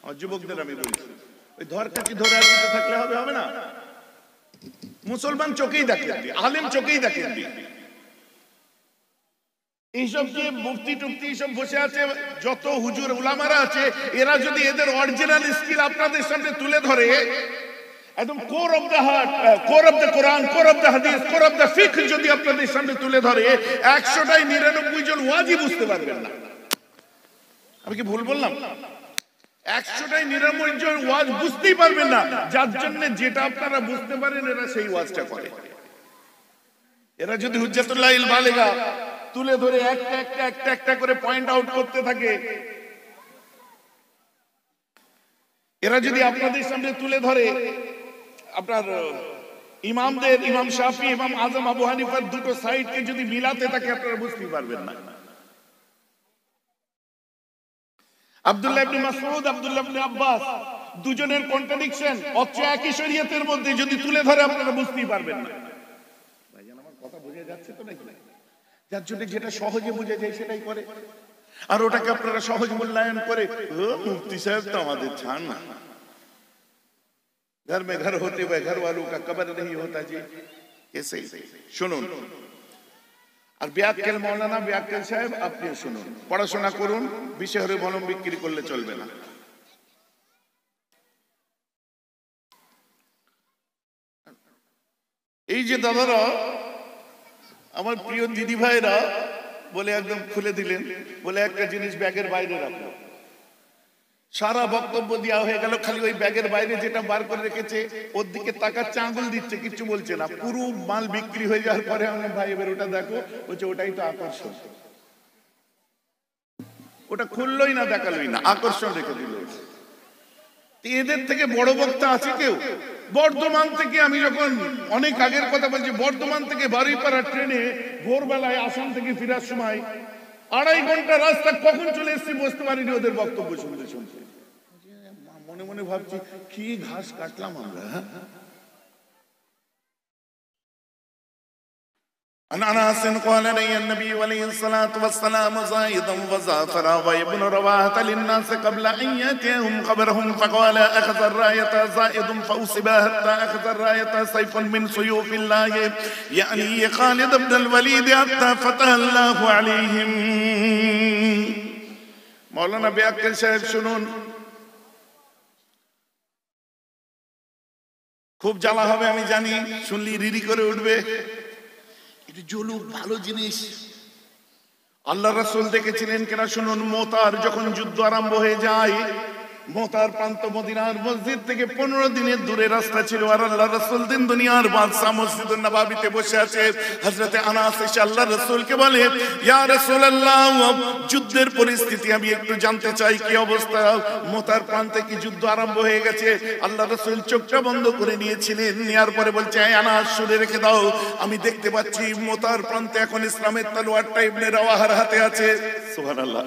আমার যুবকদের আমি বলছি, ওই ধরকাঠি ধরে আর দিতে থাকলে হবে না। মুসলমান চোখেই দেখেন, আলেম চোখেই দেখেন। এইসব যে মুফতি টুফতি সব বসে আছে, যত হুজুর উলামারা আছে, এরা যদি এদের অরিজিনাল স্কিল আপনাদের সামনে তুলে ধরে, একদম core of the heart, core of the Quran, core of the হাদিস, কোর অফ দ্য ফিকহ যদি আপনাদের সামনে তুলে ধরে, 100টায় 99 জন ওয়াজি বুঝতে পারবেন না। আমি কি ভুল বললাম? 100টায় 99 জন ওয়াজ বুঝতেই পারবেন না। যার জন্য যেটা আপনারা বুঝতে পারেন, এরা সেই ওয়াজটা করে। এরা যদি হুজ্জাতুল্লাহিল বালিগা তুলে ধরে একটা করে পয়েন্ট আউট করতে থাকে, এরা যদি আপনাদের সামনে তুলে ধরে আপনার ইমামদের, ইমাম শাফি, ইমাম আজম আবু হানিফার দুটো সাইডকে যদি মিলাতে থাকে, আপনারা বুঝতেই পারবেন না। আব্দুল্লাহ ইবনে মাসউদ, আব্দুল্লাহ ইবনে আব্বাস, দুজনের কন্ট্রাডিকশন অথচ একই শরীয়তের মধ্যে যদি তুলে ধরে, আপনারা বুঝতেই পারবেন না। ভাইজান, আমার কথা বুঝে যাচ্ছে তো নাকি? যার জন্য যেটা সহজে বুঝে যায় সেটাই করে, আর ওটাকে আপনারা সহজ মূল্যায়ন করে, মুফতি সাহেব তো আমাদের ছাড় না, घर में घर होते हुए घर वालों का कब्र नहीं होता जी। ऐसे শুনুন। আর ব্যাককেল মাওলানা ব্যাককেল সাহেব, আপনি শুনুন, পড়াশোনা করুন, বিষয় হরে মলম বিক্রি করলে চলবে না। এই যে দাদারা, আমার প্রিয় দিদি ভাইরা বলে একদম খুলে দিলেন, বলে একটা জিনিস ব্যাগের বাইরে রাখলো। সারা বক্তব্য দেওয়া হয়ে গেল, খালি ওই ব্যাগের বাইরে যেটা বার করে রেখেছে ওর দিকে তাকাচ্ছে, আঙুল দিচ্ছে, কিচ্ছু বলছে না। পুরো মাল বিক্রি হয়ে যাওয়ার পরে আমি, ভাই এবার ওটা দেখো, বলছে ওটাই তো আকর্ষণ। ওটা খুললোই না, দেখালোই না, আকর্ষণ রেখে দিল। এদের থেকে বড় বক্তা আছে কেউ? বর্ধমান থেকে, আমি যখন অনেক আগের কথা বলছি, বর্ধমান থেকে বারুইপাড়া ট্রেনে ভোরবেলায় আসাম থেকে ফেরার সময় 2.5 ঘন্টা রাস্তা কখন চলে এসেছি বুঝতে পারিনি ওদের বক্তব্য শুনতে শুনতে। মনে মনে ভাবছি, কি ঘাস কাটলাম আমরা। عن انس قال لي النبي عليه الصلاه والسلام زائدا وزافرا وابن رواحه للناس قبل ان ياتيهم خبرهم فقال اخذ الرايه زائد فاصيب حتى اخذ الرايه سيف من سيوف الله يعني خالد بن الوليد حتى فتح الله عليهم। মওলানা ব্যাককেল সাহেব শুনুন, খুব জ্বালা হবে আমি জানি, শুনলি রিরি করে উঠবে। জলুক ভালো জিনিস। আল্লাহ রাসূল দেখেছিলেন কিনা শুনুন। মোতার যখন যুদ্ধ আরম্ভ হয়ে যায়, মোতার প্রান্ত মদিনার মসজিদ থেকে 15 দিনের দূরে রাস্তা ছিল, আর আল্লাহ রাসূল দিন দুনিয়ার বাদশা মসজিদুন নববীতে বসে আছে। হযরতে আনাস এসে আল্লাহ রাসূলকে বলে, ইয়া রাসূলুল্লাহ, যুদ্ধের পরিস্থিতি আমি একটু জানতে চাই, কি অবস্থা? মোতার প্রান্তে কি যুদ্ধ আরম্ভ হয়ে গেছে? আল্লাহ রাসূল চোখটা বন্ধ করে নিয়েছিলেন, নেয়ার পরে বলছে, আনাস শুনে রেখে দাও, আমি দেখতে পাচ্ছি মোতার প্রান্তে এখন ইসলামের তলোয়ারটা ইবনে রাওয়াহার হাতে আছে। সুবহানাল্লাহ,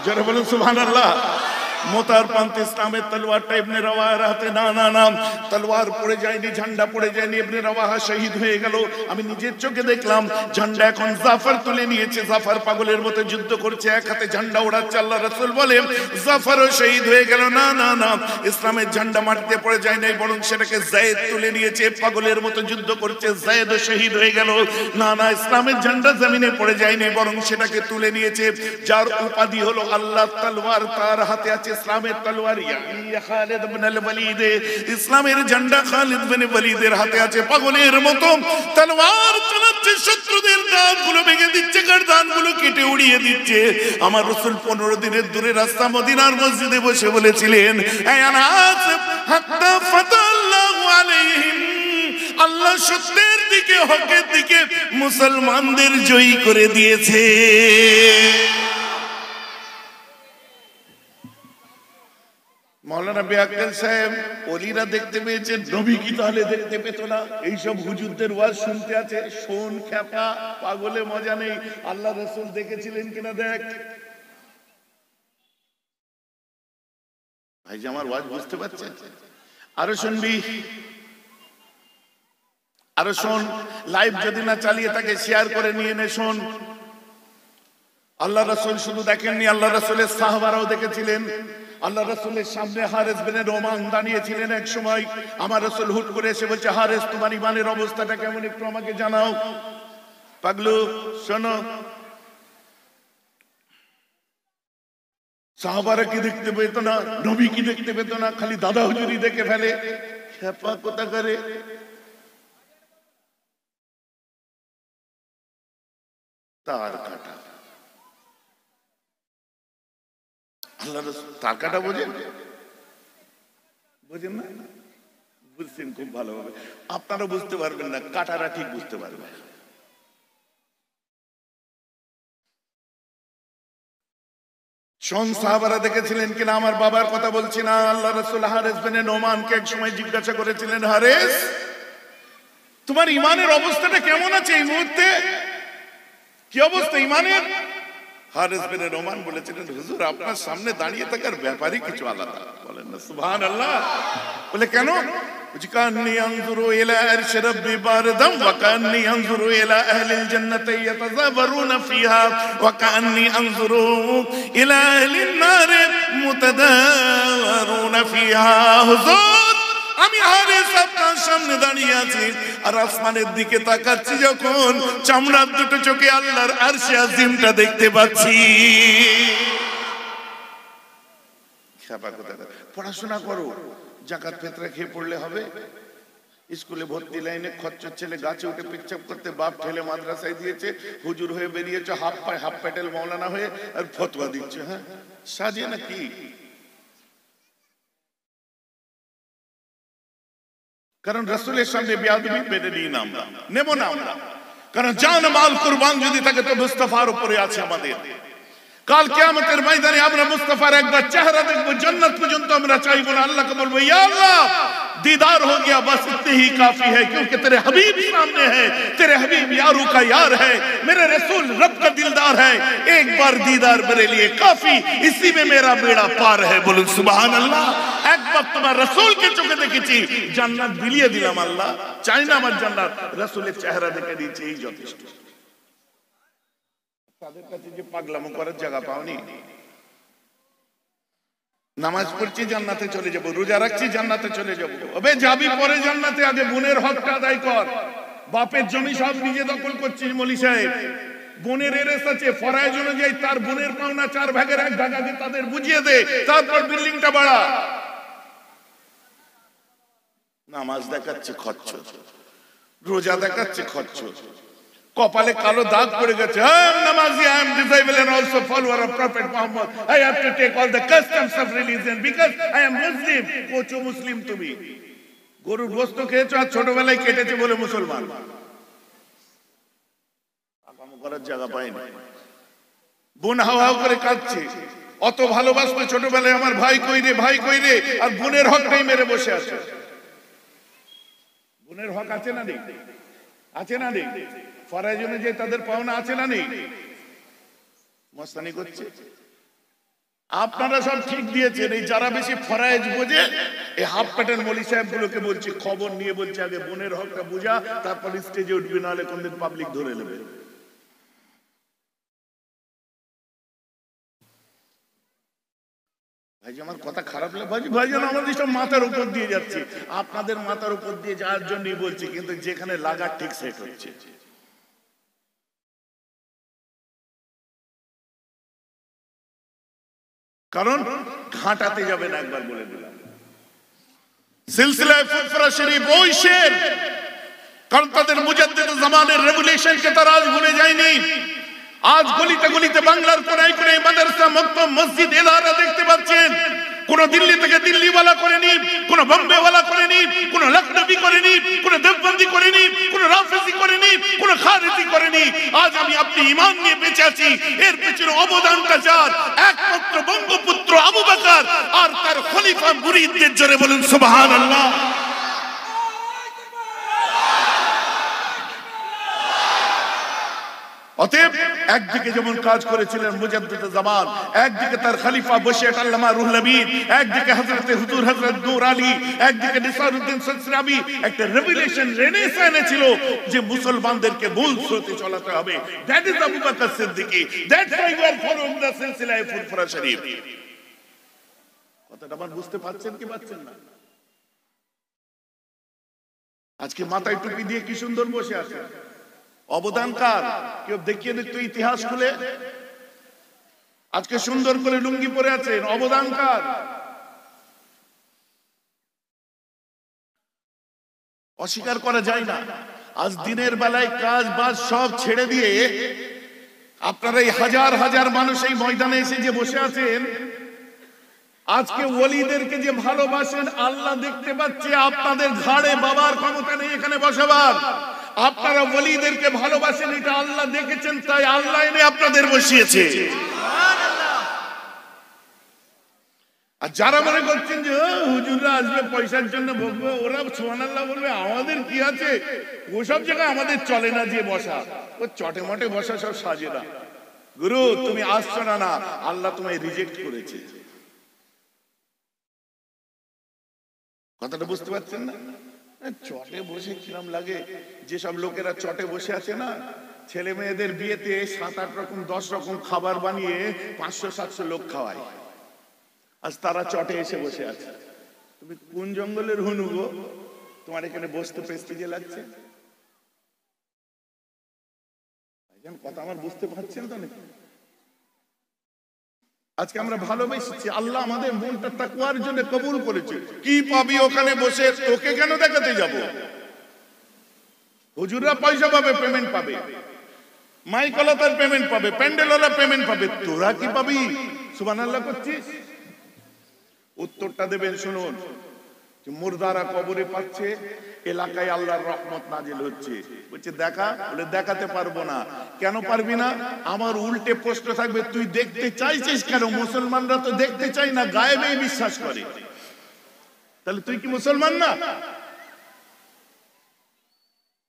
জোরে বলুন সুবহানাল্লাহ। মোতার প্রান্তে ইসলামের তলোয়ারটা ইবনে রাওয়াহার হাতে। না না না, তলোয়ার পড়ে যায়নি, ঝান্ডা পড়ে যায়নি, ইবনে রাওয়াহা শহীদ হয়ে গেল। আমি নিজের চোখে দেখলাম, ঝান্ডা এখন জাফর তুলে নিয়েছে। জাফর পাগলের মতো যুদ্ধ করছে, এক হাতে ঝান্ডা ওড়াচ্ছে। আল্লাহ রাসূল বলে, জাফরও শহীদ হয়ে গেল। না না না, ইসলামের ঝান্ডা মাটিতে পড়ে যায় নাই, বরং সেটাকে যায়েদ তুলে নিয়েছে, পাগলের মতো যুদ্ধ করছে, যায়েদও শহীদ হয়ে গেল। না না, ইসলামের ঝান্ডা জমিনে পড়ে যায়নি, বরং সেটাকে তুলে নিয়েছে যার উপাধি হলো আল্লাহর তলোয়ার, তার হাতে আছে ইসলামের তলোয়ার, ইয়া খালিদ ইবনে ওয়ালিদ। ইসলামের ঝান্ডা খালিদ ইবনে ওয়ালিদের হাতে আছে। পাগলের মতো তলোয়ার চালাচ্ছে, শত্রুদের দাঁতগুলো ভেঙে দিচ্ছে, গর্দানগুলো কেটে উড়িয়ে দিচ্ছে। আমার রাসূল 15 দিনের দূরে রাস্তা মদিনার মসজিদে বসে বলেছিলেন, হে আনাস, হাত্তা ফাতাল্লাহু আলাইহিম, আল্লাহ সত্যের দিকে, হকের দিকে মুসলমানদের জয়ী করে দিয়েছে। মৌলানা ব্যাককেল সাহেব, ওলিরা দেখতে পেয়েছেন, নবী কি তাহলে দেখতে পেত না? এইসব হুজুরদের ওয়াজ শুনতে আছে, শোন খ্যাপা, পাগলে মজা নেই। আল্লাহ রাসূল দেখেছিলেন কিনা দেখ। ভাই যে আমার ওয়াজ বুঝতে পারছেন? আরো শুনবি, আরো শোন। লাইভ যদি না চালিয়ে থাকে শেয়ার করে নিয়ে নে, শোন। আল্লাহ রাসূল শুধু দেখেননি, আল্লাহ রাসূলের সাহাবারাও দেখেছিলেন। আল্লাহ রাসূলের সামনে হারেস বিন নোমান দাঁড়িয়েছিলেন এক সময়। আমার রাসূল হুট করে এসে বলছে, হারেস তোমার ইমানের অবস্থাটা কেমন একটু আমাকে জানাও। পাগলু শোনো, সাহাবারা কি দেখতে পেত না, নবী কি দেখতে পেত না, খালি দাদা হুজুরি দেখে ফেলে। খেপা কোথা করে তার কাটা। আল্লাহ রাসূল তার কাটা বোঝেন? বোঝেন না? বুঝছেন খুব ভালোভাবে। আপনারা বুঝতে পারবেন না, কাটারা ঠিক বুঝতে পারবে। সাহাবারা দেখেছিলেন কিনা আমার বাবার কথা বলছি না। আল্লাহ রাসূল হারেস বিন নোমানকে এক সময় জিজ্ঞাসা করেছিলেন, হারেস তোমার ইমানের অবস্থাটা কেমন আছে এই মুহূর্তে, কি অবস্থা ইমানের? হারেস বিন নোমান বলেছিলেন, হুজুর আপনার সামনে দাঁড়িয়ে থাকার ব্যাপারই কিছু আলাদা। বলেন না সুবহানাল্লাহ। বলে কেন? কান্নি আনজুরু ইলা আরশি রাব্বি বারদাম ওয়া কান্নি আনজুরু ইলা আহলিল জান্নাতি ইয়াতাযাবারুনা ফিহা ওয়া কান্নি আনজুরু ইলা আহলিন নার মুতাদাওয়ারুনা ফিহা। হুজুর আমি হারেস আপনার সামনে দাঁড়িয়ে আছি আর আসমানের দিকে তাকাচ্ছি, যখন চামড়ার দুটো চোখে আল্লাহর আরশে আজিমটা দেখতে পাচ্ছি। পড়াশোনা করো, জাকাত ফিতরা খেয়ে পড়লে হবে? স্কুলে ভর্তি লাইনে খচ্চর ছেলে গাছে উঠে পিকচাপ করতে বাপ ঠেলে মাদ্রাসায় দিয়েছে, হুজুর হয়ে বেরিয়েছে হাফ পায়ে হাফ প্যাটেল মৌলানা হয়ে আর ফতোয়া দিচ্ছে। হ্যাঁ সাজিয়ে নাকি? কারণ রাসূলের সামনে বেয়াদবি মেনে নিই না আমরা, নেব না আমরা। কারণ জান মাল কুরবান যদি থাকে তো মুস্তাফার উপরে আছে আমাদের। কাল কিয়ামতের ময়দানে আমরা মুস্তাফার একবার চেহারা দেখবো, জান্নাত পর্যন্ত আমরা চাইবো না। আল্লাহকে বলবো, ইয়া আল্লাহ दीदार हो गया बस इतने ही काफी है, क्योंकि तेरे हबीब सामने है, तेरे हबीब यारों का यार है, मेरे रसूल रब का दिलदार है, एक बार दीदार मेरे लिए काफी, इसी में मेरा बेड़ा पार है। बोलो सुभान अल्लाह। एक बार तुम्हारे रसूल के चोखे দেখেছি, জান্নাত বিলিয়ে দিলাম। আল্লাহ চাই না আমার জান্নাত, রাসূলের চেহারা দেখে দিয়েছি, এই যথেষ্ট। তাদের কাছে যে পাগলামো করার জায়গা পাওনি। নামাজ পড়ছি জান্নাতে চলে যাব, রোজা রাখছি জান্নাতে চলে যাব। আবে যাবি পরে জান্নাতে, আগে বোনের হকটা আদায় কর। বাপের জমি সব নিজে দখল করছিস মলি সাহেব। বোনের এরেস আছে, ফরজ অনুযায়ী তার বোনের পাওনা 4 ভাগের 1 ভাগ আগে তাদের বুঝিয়ে দে, তারপর বিল্ডিংটা বাড়া। নামাজ দেখাচ্ছে খচ্চর, রোজা দেখাচ্ছে খচ্চর, কপালে কালো দাগ পড়ে গেছে। I am Namazi, I am disciple and also follower of Prophet Muhammad. I have to take all the customs of religion because I am Muslim. কোচো মুসলিম তুমি? গরুর গোশত খেয়েছো আর ছোটবেলায় কেটেছে বলে মুসলমান। আকাম করার জায়গা পায়নি। বোন হাও হাও করে কাঁদছে, অত ভালোবাসতো ছোটবেলায় আমার ভাই কই রে ভাই কই রে, আর বোনের হকটাই মেরে বসে আছে। বোনের হক আছে না নেই? আছে না নেই? ফরজ অনুযায়ী তাদের পাওনা আছে না নেই? মস্তানি করছে। আপনারা সব ঠিক দিয়েছেন, এই যারা বেশি ফরজ বোঝে এই হাফ প্যাটার্ন মলি সাহেব গুলোকে বলছি, খবর নিয়ে বলছে আগে বোনের হকটা বুঝা, তারপর স্টেজে উঠবি, নাহলে কোনদিন পাবলিক ধরে নেবে। ভাইজি আমার কথা খারাপ লাগে ভাইজি? ভাইজান আমাদের সব মাথার উপর দিয়ে যাচ্ছে, আপনাদের মাথার উপর দিয়ে যাওয়ার জন্যই বলছি, কিন্তু যেখানে লাগার ঠিক সেট হচ্ছে। কারণ ঘাটাতে যাবে না, একবার বলে দিলাম। সিলসিলায়ে ফুরফুরা শরীফ ওই শের, কারণ তাদের মুজাদ্দিদ জামানের রেভলিউশনকে তারা আজ ভুলে যায়নি। আজ গলিতে গলিতে বাংলার কোনায় কোনায় মাদ্রাসা, মক্তব, মসজিদ, এলারা দেখতে পাচ্ছেন। কোন দিল্লি থেকে দিল্লিওয়ালা করেনি, কোন বোম্বেওয়ালা করেনি, কোন লখনবী করেনি, কোন দেওবন্দি করেনি, কোন রাফেজি করেনি, কোন খারেজি করেনি। আজ আমি আপনি ঈমান নিয়ে বেঁচে আছি, এর পেছনে অবদানটা যার, একমাত্র বঙ্গপুত্র আবু বকর আর তার খলিফা মুরিদদের। জোরে বলুন সুবহানাল্লাহ। অতএব একদিকে যেমন কাজ করেছিলেন মুজাদ্দিদ জামান, একদিকে তার খলিফা বশির আল্লামা রুহুল আমিন, একদিকে হযরত হুজুর হযরত নূর আলী, একদিকে নিসারউদ্দিন সিলসিলাবি একটা রেভলিউশন রেনেসাঁ ছিল যে মুসলমানদেরকে মূল স্রোতে চলাতে হবে। That is Abu Bakr Siddique, that's why we are following the সিলসিলায়ে ফুরফুরা শরীফ। কথাটা আমার বুঝতে পারছেন কি পাচ্ছেন না? আজকে মাথায় টুপি দিয়ে কি সুন্দর বসে আছে, অবদানকার কেউ দেখিয়ে দেখতো ইতিহাস খুলে। আজকে সুন্দর করে লুঙ্গি পরে আছেন, অবদানকার। অস্বীকার করা যায় না। আজ দিনের বেলায় কাজ বাজ সব ছেড়ে দিয়ে আপনারা এই হাজার হাজার মানুষ এই ময়দানে এসে যে বসে আছেন, আজকে ওলিদেরকে যে ভালোবাসেন আল্লাহ দেখতে পাচ্ছে। আপনাদের ঘাড়ে বাবার ক্ষমতা নেই এখানে বসাবার। আপনারা ওলিদেরকে ভালোবাসেন, এটা আল্লাহ দেখেছেন, তাই আল্লাহ এনে আপনাদের বসিয়েছে। আর যারা মনে করছেন যে হুজুররা আসবে পয়সার জন্য বলবো, ওরা সুবহানাল্লাহ বলবে, আমাদের কি আছে, ওসব জায়গায় আমাদের চলে না যে বসা, ও চটে মটে বসা সব সাজে না। গুরু তুমি আসছো না, না আল্লাহ তোমায় রিজেক্ট করেছে। কথাটা বুঝতে পারছেন না? চটে বসে কিরম লাগে। যেসব লোকেরা চটে বসে আছে না, ছেলে মেয়েদের বিয়েতে 7-8 রকম 10 রকম খাবার বানিয়ে 500-700 লোক খাওয়ায়, আজ তারা চটে এসে বসে আছে। তুমি কোন জঙ্গলের হনু গো, তোমার এখানে বসতে প্রেস্টিজে লাগছে? কথা আমার বুঝতে পারছেন তো নাকি? আজকে আমরা ভালোবেসেছি, আল্লাহ আমাদের মনটা তাকওয়ার জন্য কবুল করেছে। কি পাবি ওখানে বসে, তোকে কেন দেখাতে যাব? হুজুররা পয়সা পাবে, পেমেন্ট পাবে, মাইকওয়ালা তার পেমেন্ট পাবে, প্যান্ডেলওয়ালা পেমেন্ট পাবে, তোরা কি পাবি? সুবহানাল্লাহ করছিস। উত্তরটা দেবেন শুনুন। মুর্দারা কবরে পাচ্ছে, এলাকায় আল্লাহর রহমত নাজিল হচ্ছে। বলছে দেখা, বলে দেখাতে পারবো না। কেন পারবি না? আমার উল্টে প্রশ্ন থাকবে, তুই দেখতে চাইছিস কেন? মুসলমানরা তো দেখতে চাই না, গায়েবেই বিশ্বাস করে। তাহলে তুই কি মুসলমান না?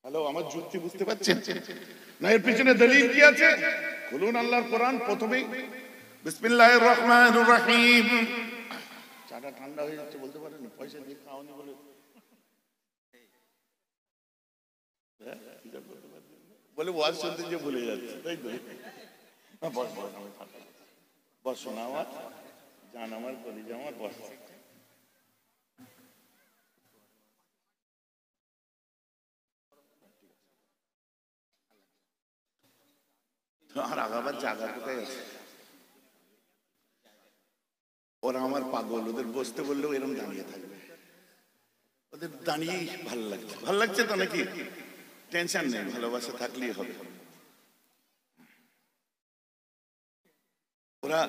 হ্যালো, আমার যুক্তি বুঝতে পারছেন না? এর পিছনে দলিল কি আছে? খুলুন আল্লাহর কোরআন। প্রথমেই বিসমিল্লাহির রহমানির রহিম। চাটা ঠান্ডা হয়ে যাচ্ছে, বলতে পারেন পয়সা দিয়ে খাওয়ানি বলে বলে ওয়াজ শুনতে যে ভুলে যাচ্ছে, তাই তো? বস শোনা আমার জান, আমার কলিজা, আমার বস। আর আগাবার জায়গা কোথায় আছে? ওরা আমার পাগল, ওদের বসতে বললেও এরকম দাঁড়িয়ে থাকবে। ওদের দাঁড়িয়েই ভালো লাগছে। ভালো লাগছে তো নাকি? টেনশন নেই, ভালোবাসা থাকলেই হবে। ওরা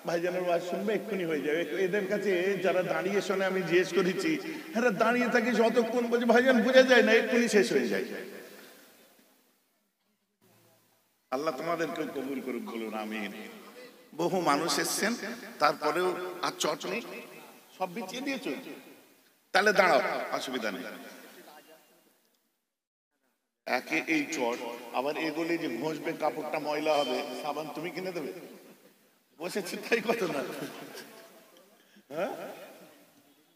ভাইজানের ওয়াজ শুনবে, এক্ষুনি হয়ে যাবে। এদের কাছে যারা দাঁড়িয়ে শোনে, আমি জিজ্ঞেস করেছি, হ্যাঁ দাঁড়িয়ে থাকিস অতক্ষণ, বলছে ভাইজান বোঝা যায় না, এক্ষুনি শেষ হয়ে যায়। আল্লাহ তোমাদেরকে কবুল করুক, বলুন আমিন। বহু মানুষ এসছেন, তারপরেও আর চট নেই, সব বিছিয়ে দিয়ে চলছে। তাহলে দাঁড়াও, অসুবিধা নেই। একে এই চট, আবার এগুলি যে ঘষবে, কাপড়টা ময়লা হবে, সাবান তুমি কিনে দেবে? বসেছি তাই কত না?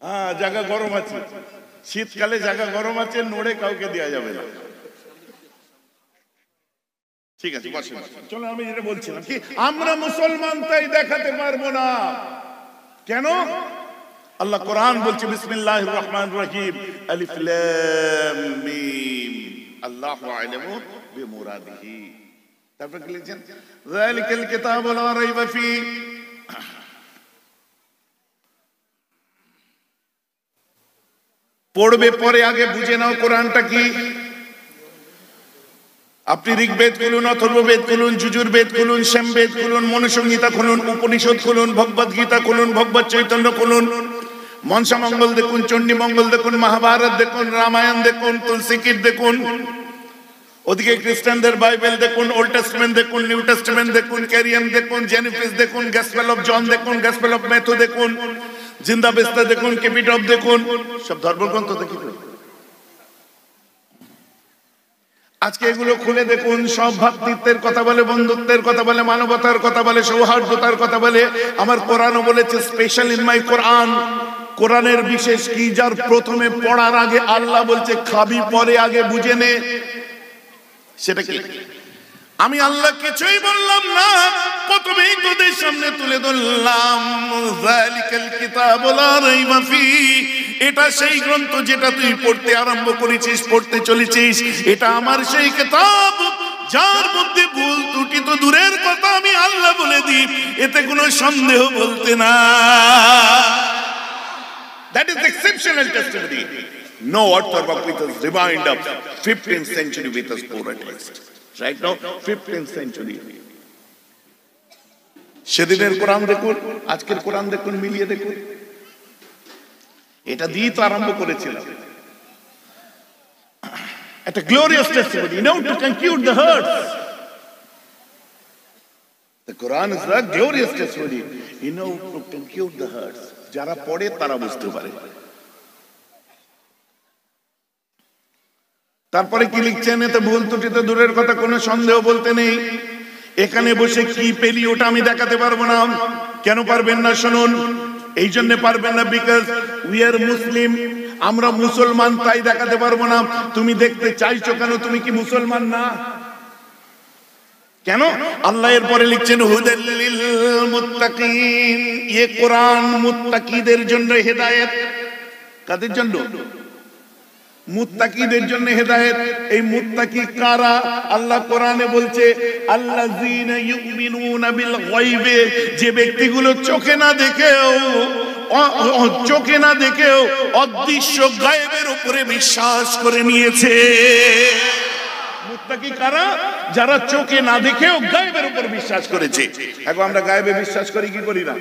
হ্যাঁ, জায়গা গরম আছে, শীতকালে জায়গা গরম আছে, নড়ে কাউকে দেওয়া যাবে না। ঠিক আছে, বসে চলো। আমি যেটা বলছিলাম কি, আমরা মুসলমান তাই দেখাতে পারবো না। কেন? আল্লাহ কোরআন বলছে বিসমিল্লাহির রহমানির রহিম, আলিফ লাম মিম, আল্লাহু আ'লামু বিমুরাদিহি। তারপর কি লিখছেন? যালিকাল কিতাবু লা রাইবা ফি। পড়বে পরে, আগে বুঝে নাও কোরআনটা কি। আপনি ঋগ্বেদ খুলুন, অথর্ববেদ খুলুন, যজুর্বেদ খুলুন, সামবেদ খুলুন, মনুসংহিতা খুলুন, উপনিষদ খুলুন, ভগবদ গীতা খুলুন, ভগবত চৈতন্য খুলুন, মনসা মঙ্গল দেখুন, চণ্ডী মঙ্গল দেখুন, মহাভারত দেখুন, রামায়ণ দেখুন, তুলসী গীত দেখুন, ওদিকে খ্রিস্টানদের বাইবেল দেখুন, ওল্ড টেস্টামেন্ট দেখুন, নিউ টেস্টামেন্ট দেখুন, ক্যারিয়ান দেখুন, জেনিফিস দেখুন, গসপেল অফ জন দেখুন, গসপেল অফ ম্যাথু দেখুন, জিন্দাবেস্তা দেখুন, কেপিটপ দেখুন, সব ধর্মগ্রন্থ দেখুন। আজকে এগুলো খুলে দেখুন, সব ভ্রাতৃত্বের কথা বলে, বন্ধুত্বের কথা বলে, মানবতার কথা বলে, সৌহার্দ্যতার কথা বলে। আমার কোরআনও বলেছে স্পেশাল ইন মাই কোরআন। কোরআনের বিশেষ কি, যার প্রথমে পড়ার আগে আল্লাহ বলছে খাবি পরে আগে বুঝে নে। সেটা কি? আমি আল্লাহ কিছুই বললাম না, প্রথমেই তোদের সামনে তুলে ধরলাম যালিকাল কিতাবু লা রাইবা ফি। এটা সেই গ্রন্থ যেটা তুই পড়তে আরম্ভ করেছিস, পড়তে চলেছিস। এটা আমার সেই কিতাব যার মধ্যে ভুল ত্রুটি তো দূরের কথা, আমি আল্লাহ বলে দিই, এতে কোনো সন্দেহ বলতে না। That is the exceptional testimony. No orthodox with us remind of 15th century with us Torah text. Right now, 15th century. সেদিনের কোরআন দেখুন, আজকের কোরআন দেখুন, মিলিয়ে দেখুন। এটা দিয়ে তো আরম্ভ করেছিলাম। একটা glorious testimony, you know, to conclude the hurts. The Quran is a glorious testimony, you know, to conclude the hurts. যারা পড়ে তারা বুঝতে পারে। তারপরে কি লিখছেন? এতে ভুল ত্রুটি তো দূরের কথা, কোনো সন্দেহ বলতে নেই। এখানে বসে কি পেলি ওটা আমি দেখাতে পারবো না। কেন পারবেন না শুনুন। এই জন্য পারবেন না, বিকজ উই আর মুসলিম, আমরা মুসলমান, তাই দেখাতে পারবো না। তুমি দেখতে চাইছো কেন? তুমি কি মুসলমান না? কেন? আল্লাহ এর পরে লিখছেন হুদাল লিল মুত্তাকিন। এই কোরআন মুত্তাকিদের জন্য হেদায়েত। কাদের জন্য? মুত্তাকিদের জন্য হেদায়েত। এই মুত্তাকি কারা? আল্লাহ কোরআনে বলছে আল্লাযীনা ইউমিনুনা বিল গায়বে, যে ব্যক্তিগুলো চোখে না দেখেও অদৃশ্য গায়েবের উপরে বিশ্বাস করে নিয়েছে। মুত্তাকি কারা? যারা চোখে না দেখেও গায়েবের উপর বিশ্বাস করেছে। এখন আমরা গায়েবে বিশ্বাস করি কি করি না?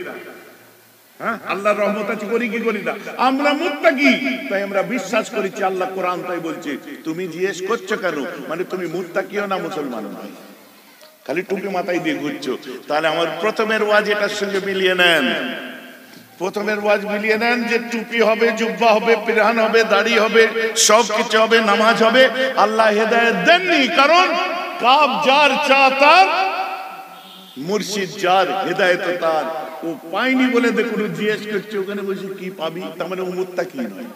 হ্যাঁ, আল্লাহর রহমত আছে, করি কি করি না? আমরা মুত্তাকি, তাই আমরা বিশ্বাস করেছি। আল্লাহ কোরআন তাই বলছে। তুমি জিজ্ঞেস করছো কেন? মানে তুমি মুত্তাকিও না, মুসলমান নয়, খালি টুপি মাথায় দিয়ে ঘুরছো। তাহলে আমার প্রথমের ওয়াজ এটার সঙ্গে মিলিয়ে নেন। প্রথমের ওয়াজ মিলিয়ে নেন যে টুপি হবে, জুব্বা হবে, পিরহান হবে, দাড়ি হবে, সব কিছু হবে, নামাজ হবে। আল্লাহ হেদায়েত দেননি, কারণ কাব যার চা তার, মুর্শিদ যার হেদায়েত তার। ও পাইনি বলে দেখুন জিজ্ঞেস করছে ওখানে বসে কি পাবি, তার মানে ও মুত্তাকি নয়।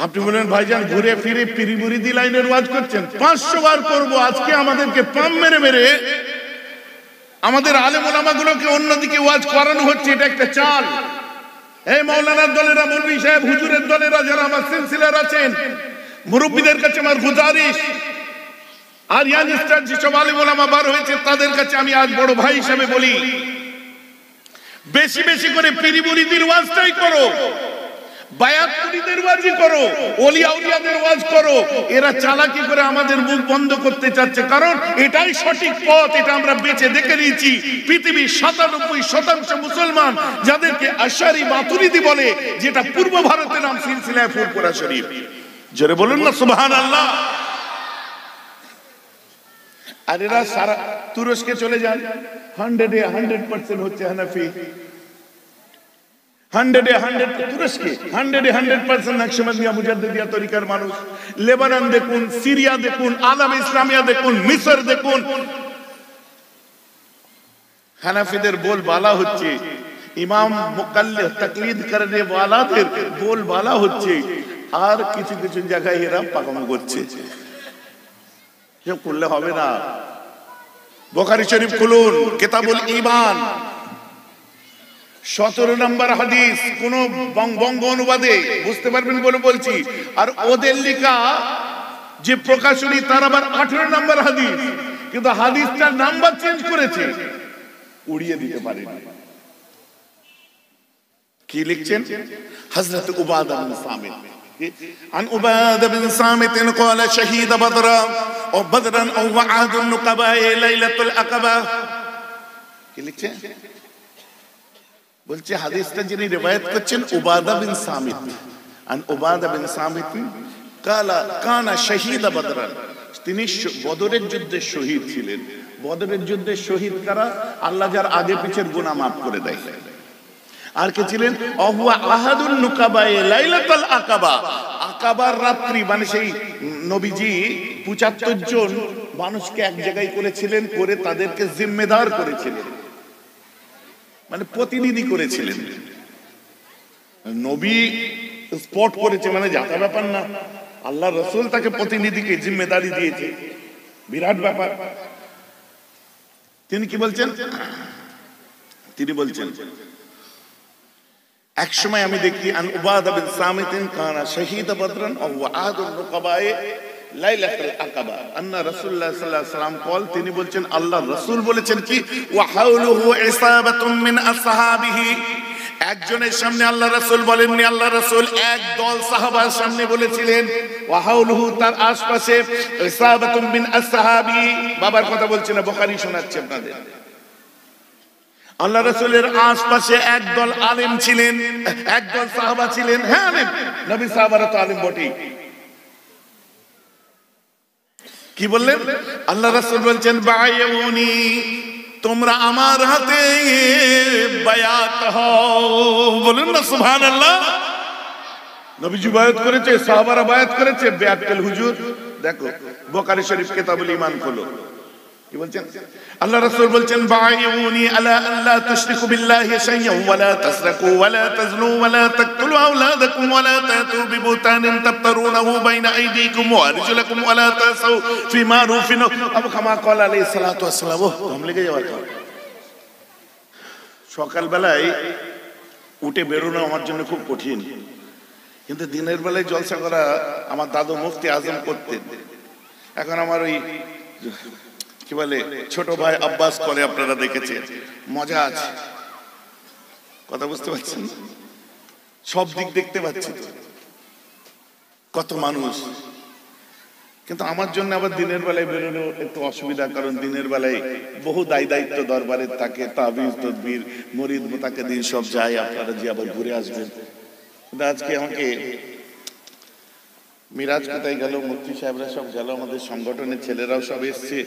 আপনি বলেন ভাইজান ঘুরে ফিরে পিরি মুরিদি লাইনের ওয়াজ করছেন, 500 বার করবো। আজকে আমাদেরকে পাম মেরে মেরে আমাদের আলেম ওলামা গুলোকে অন্যদিকে ওয়াজ করানো হচ্ছে। এটা একটা চাল। এই মাওলানার দলেরা, মৌলভী সাহেব, হুজুরের দলেরা, যারা আমার সিলসিলার আছেন, মুরব্বীদের কাছে আমার গুজারিশ, আর ইয়াংস্টার যেসব আলেম ওলামা বার হয়েছে তাদের কাছে আমি আজ বড় ভাই হিসেবে বলি, বেশি বেশি করে পীর মুরিদের ওয়াজটাই করো, বায়াত মুরিদের ওয়াজই করো, ওলিয়া উলিয়াদের ওয়াজ করো। এরা চালাকি করে আমাদের মুখ বন্ধ করতে চাচ্ছে, কারণ এটাই সঠিক পথ। এটা আমরা বেঁচে দেখে নিয়েছি। পৃথিবীর 97% মুসলমান, যাদেরকে আশারি মাতুরিদি বলে, যেটা পূর্ব ভারতের নাম সিলসিলায়ে ফুরফুরা শরীফ। জোরে বলুন না সুবহানাল্লাহ। আর এরা সারা তুরস্কে চলে যান, 100% হচ্ছে হানাফি। 100 তুরস্কে 100% নকশবন্দিয়া মুজাদ্দিদিয়া তরিকার মানুষ। লেবানন দেখুন, সিরিয়া দেখুন, আলাম ইসলামিয়া দেখুন, মিশর দেখুন। হানাফিদের বল বালা হচ্ছে, ইমাম মুকাল্লিদ তাকলিদ করনে ওয়ালাদের বল বালা হচ্ছে। আর কিছু কিছু জায়গায় এরা পাকামো করছে। করলে হবে না। বুখারী শরীফ খুলুন, কিতাবুল ঈমান, 17 নম্বর হাদিস। কোন বঙ্গ অনুবাদে বুঝতে পারবেন বলে বলছি। আর ওদের লেখা যে প্রকাশনী, তার আবার 18 নম্বর হাদিস, কিন্তু হাদিসটার নাম্বার চেঞ্জ করেছে, উড়িয়ে দিতে পারেনি। কি লিখছেন? হযরত উবাদা বিন সামিত, عن عبادة بن صامت قال شهيد بدرا أو بدرا أو وعد النقباء ليلة العقبة। কি লিখছে? বলছে হাদিসটা যিনি রিওয়ায়াত করছেন উবাদা বিন সামিত। আন উবাদা বিন সামিত কানা শহীদ বদর, তিনি বদরের যুদ্ধে শহীদ ছিলেন। বদরের যুদ্ধে শহীদ কারা? আল্লাহ যার আগে পিছের গুনাহ মাফ করে দেয়। আর কে ছিলেন? আহাদুন নুকাবায়ে লাইলাতুল আকাবা, আকাবার রাত্রি, মানে সেই নবীজি ৭৫ জন মানুষকে এক জায়গায় করেছিলেন, করে তাদেরকে জিম্মেদার করেছিলেন, মানে প্রতিনিধি করেছিলেন। নবী স্পট করেছে মানে যাতা ব্যাপার না, আল্লাহ রসুল তাকে প্রতিনিধিকে জিম্মেদারি দিয়েছে, বিরাট ব্যাপার। তিনি কি বলছেন? তিনি বলছেন এক সময় আমি দেখি আন উবাদা বিন সামিতিন কানা শাহীদ বদরান ওয়া আহাদুন নুকাবায়ে লাইলাতুল আকাবা আন্না রাসূলুল্লাহ সাল্লাল্লাহু আলাইহি ওয়াসাল্লাম কল, তিনি বলছেন আল্লাহ রাসূল বলেছেন কি ওয়া হাওলুহু ইসাবাতুম মিন আসহাবিহি, একজনের সামনে আল্লাহ রাসূল বলেননি, আল্লাহ রাসূল এক দল সাহাবার সামনে বলেছিলেন ওয়া হাওলুহু, তার আশপাশে ইসাবাতুম মিন আসহাবি, বাবার কথা বলছি না, বুখারী শোনাচ্ছে আপনাদের। আল্লাহ রাসূলের আশপাশে একদল আলেম ছিলেন, একদল সাহাবা ছিলেন। হ্যাঁ আলেম, নবী সাহাবারা তো আলেম বটেই। কি বললেন? আল্লাহ রাসূল বলছেন বায়াউনি, তোমরা আমার হাতে বায়াত হও। বলুন না সুবহানাল্লাহ। নবীজি বায়াত করেছে, সাহাবারা বায়াত করেছে, বায়াতুল হুজুর। দেখো বুখারী শরীফ কিতাবুল ঈমান খোলো, কি বলছেন? আল্লাহ রাসূল বলছেন বায়াউনি আলা আল্লা তুশরিকু বিল্লাহি শাইয়্যান ওয়া লা তাসরাকু ওয়া লা তাজনু ওয়া লা তাকতুলু আওলাদাকুম ওয়া লা তাতু বিবুতানিন তাফতারুনাহু বাইনা আইদিকুম ওয়া আরজুলাকুম ওয়া লা তাসাউ ফি মারুফিন আবু কামা ক্বাল আলাইহিস সালাতু ওয়াস সালাম। দম লেগে যাওয়ার কথা। সকালবেলায় উঠে বেরোনো আমার জন্য খুব কঠিন, কিন্তু দিনের বেলায় জলসা করা আমার দাদু মুফতি আজম করতেন। এখন আমার ওই কি বলে ছোট ভাই আব্বাস করে, আপনারা দেখেছেন, মজা আছে। কথা বুঝতে পারছেন? সব দিক দেখতে পাচ্ছি তো, কত মানুষ। কিন্তু আমার জন্য আবার দিনের বেলায় বেরোনো একটু অসুবিধা, কারণ দিনের বেলায় বহু দায়িত্ব দরবারের থাকে, তাবিজ তদবির মরিদ মোতাকে দিন সব যায়, আপনারা যে আবার ঘুরে আসবেন। কিন্তু আজকে আমাকে মিরাজ কোথায় গেল, মুফতি সাহেবরা সব গেল, আমাদের সংগঠনের ছেলেরাও সব এসছে,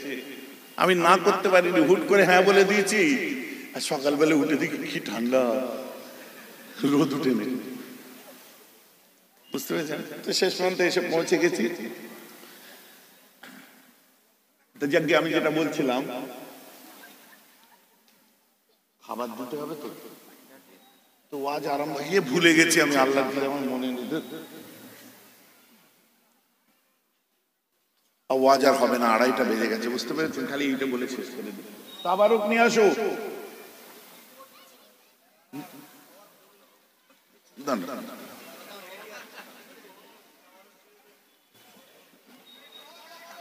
আমি না করতে পারিনি, হুট করে হ্যাঁ বলে দিয়েছি। আর সকালবেলা উঠে দেখি কি ঠান্ডা, রোদ উঠে নেই, বুঝতে পেরেছেন? তো শেষ পর্যন্ত এসে পৌঁছে গেছি। তো যাকে আমি যেটা বলছিলাম, খাবার দিতে হবে তো, তো ওয়াজ আরম্ভ গিয়ে ভুলে গেছি আমি, আল্লাহ আমার মনে নেই, আওয়াজ আর হবে না, 2:30 বেজে গেছে, বুঝতে পেরেছেন? খালি এইটা বলে শেষ করে দিন। তাবারক নিয়ে আসো।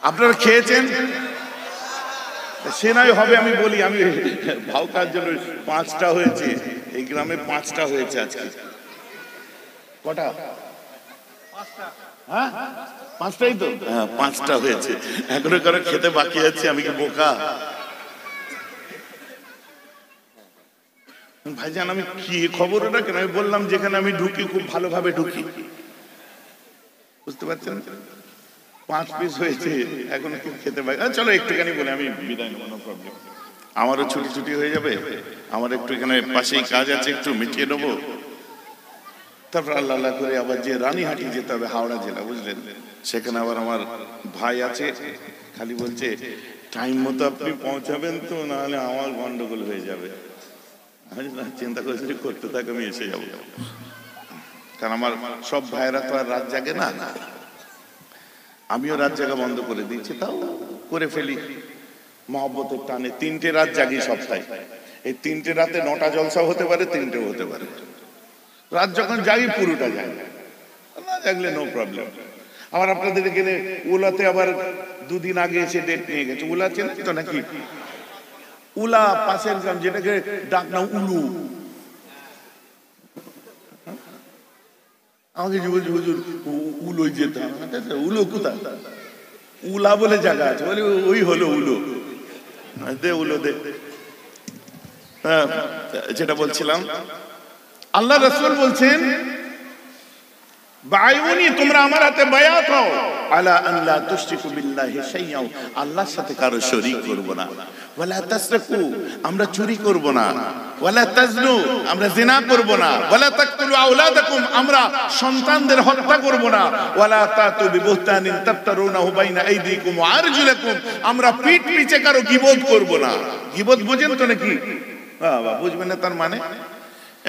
আপনারা খেয়েছেন? সে নাই হবে, আমি বলি, আমি ভাউকার জন্য 5টা হয়েছে এই গ্রামে, 5টা হয়েছে আজকে। কটা? 5টা। হ্যাঁ 5টাই তো, হ্যাঁ 5টা হয়েছে, এখনো কারো খেতে বাকি আছে। আমি কি বোকা? ভাইজান আমি কি খবর ওটা কেন, আমি বললাম যেখানে আমি ঢুকি খুব ভালোভাবে ঢুকি, বুঝতে পারছেন? 5 পিস হয়েছে, এখন কি খেতে বাকি। চলো একটুখানি বলে আমি বিদায় নেব, নো প্রবলেম। আমারও ছুটি হয়ে যাবে, আমার একটু এখানে পাশেই কাজ আছে, একটু মিটিয়ে নেবো। তারপর আল্লাহ করে আবার যে রানীহাটি যেতে হবে, হাওড়া জেলা, বুঝলেন? সেখানে আবার আমার ভাই আছে, খালি বলছে টাইম মতো আপনি পৌঁছাবেন তো, নাহলে আমার গন্ডগোল হয়ে যাবে। আমি চিন্তা করছি করতে থাক, আমি এসে যাবো, কারণ আমার সব ভাইয়েরা তো আর রাত জাগে না, আমিও রাত জাগা বন্ধ করে দিয়েছি, তাও করে ফেলি মহব্বতের টানে। 3টে রাত জাগি সপ্তাহে, এই 3টে রাতে 9টা জলসাও হতে পারে, 3টেও হতে পারে। রাত যখন জাগি পুরোটা জাগি, না জাগলে নো প্রবলেম। আবার আপনাদের এখানে উলাতে আবার 2 দিন আগে এসে ডেট নিয়ে গেছে। উলা চেনেন তো নাকি? উলা পাশের গ্রাম, যেটাকে ডাক না উলু। আমাকে বলছি হুজুর উলোই যেতাম, উলো কোথায়? উলা বলে জায়গা আছে, বলে ওই হলো উলো, দে উলো দে। যেটা বলছিলাম, আল্লাহ রাসূল বলছেন বায়ুনি, তোমরা আমার হাতে বায়াত হও, আলা আন লা তুশরিকু বিল্লাহি শাইআ, আল্লাহর সাথে কারো শরীক করব না, ওয়ালা তাসরিকু, আমরা চুরি করব না, ওয়ালা তাজনু, আমরা জিনা করব না, ওয়ালা তাকতুলু আওলাদাকুম, আমরা সন্তানদের হত্যা করব না, ওয়ালা তাতু বিবুহতানিন তাফতারুনাহু বাইনা আইদিকুম ওয়া আরজুলাকুম, আমরা পিঠ পিছে কারো গীবত করব না। গীবত বুঝেন তো নাকি? বাবা বুঝবেন না তার মানে?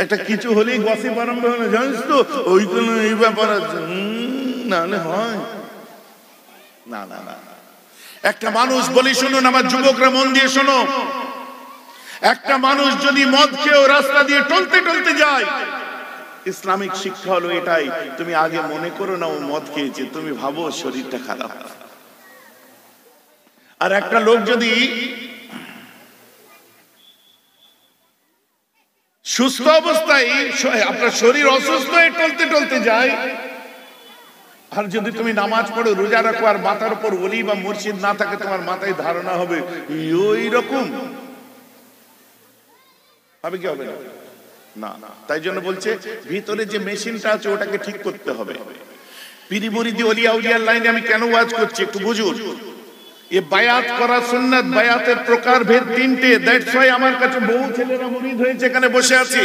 একটা কিছু হলেই গসিপ আরম্ভ হলো, জানিস তো ওইগুলো এই ব্যাপার আছে, নাহলে হয় না। না না, একটা মানুষ বলি, শুনুন আমার যুবকরা মন দিয়ে শোনো, একটা মানুষ যদি মদ খেয়েও রাস্তা দিয়ে টলতে টলতে যায়, ইসলামিক শিক্ষা হলো এটাই, তুমি আগে মনে করো না ও মদ খেয়েছে, তুমি ভাবো শরীরটা খারাপ। আর একটা লোক যদি সুস্থ অবস্থায়, আপনার শরীর অসুস্থ হয়ে টলতে টলতে যায়, আর যদি তুমি নামাজ পড়ো, রোজা রাখো, আর মাথার উপর ওলি বা মুর্শিদ না থাকে, তোমার মাথায় ধারণা হবে ওই রকম হবে, কি হবে না? না, তাই জন্য বলছে ভিতরে যে মেশিনটা আছে ওটাকে ঠিক করতে হবে। পীরি মুরিদি ওলিয়া উলিয়ার লাইনে আমি কেন ওয়াজ করছি একটু বুঝুন। এ বায়াত করা সুন্নাত, বায়াতের প্রকার ভেদ তিনটে। দ্যাটস ওয়াই আমার কাছে বহু ছেলেরা মুরিদ হয়েছে, এখানে বসে আছে,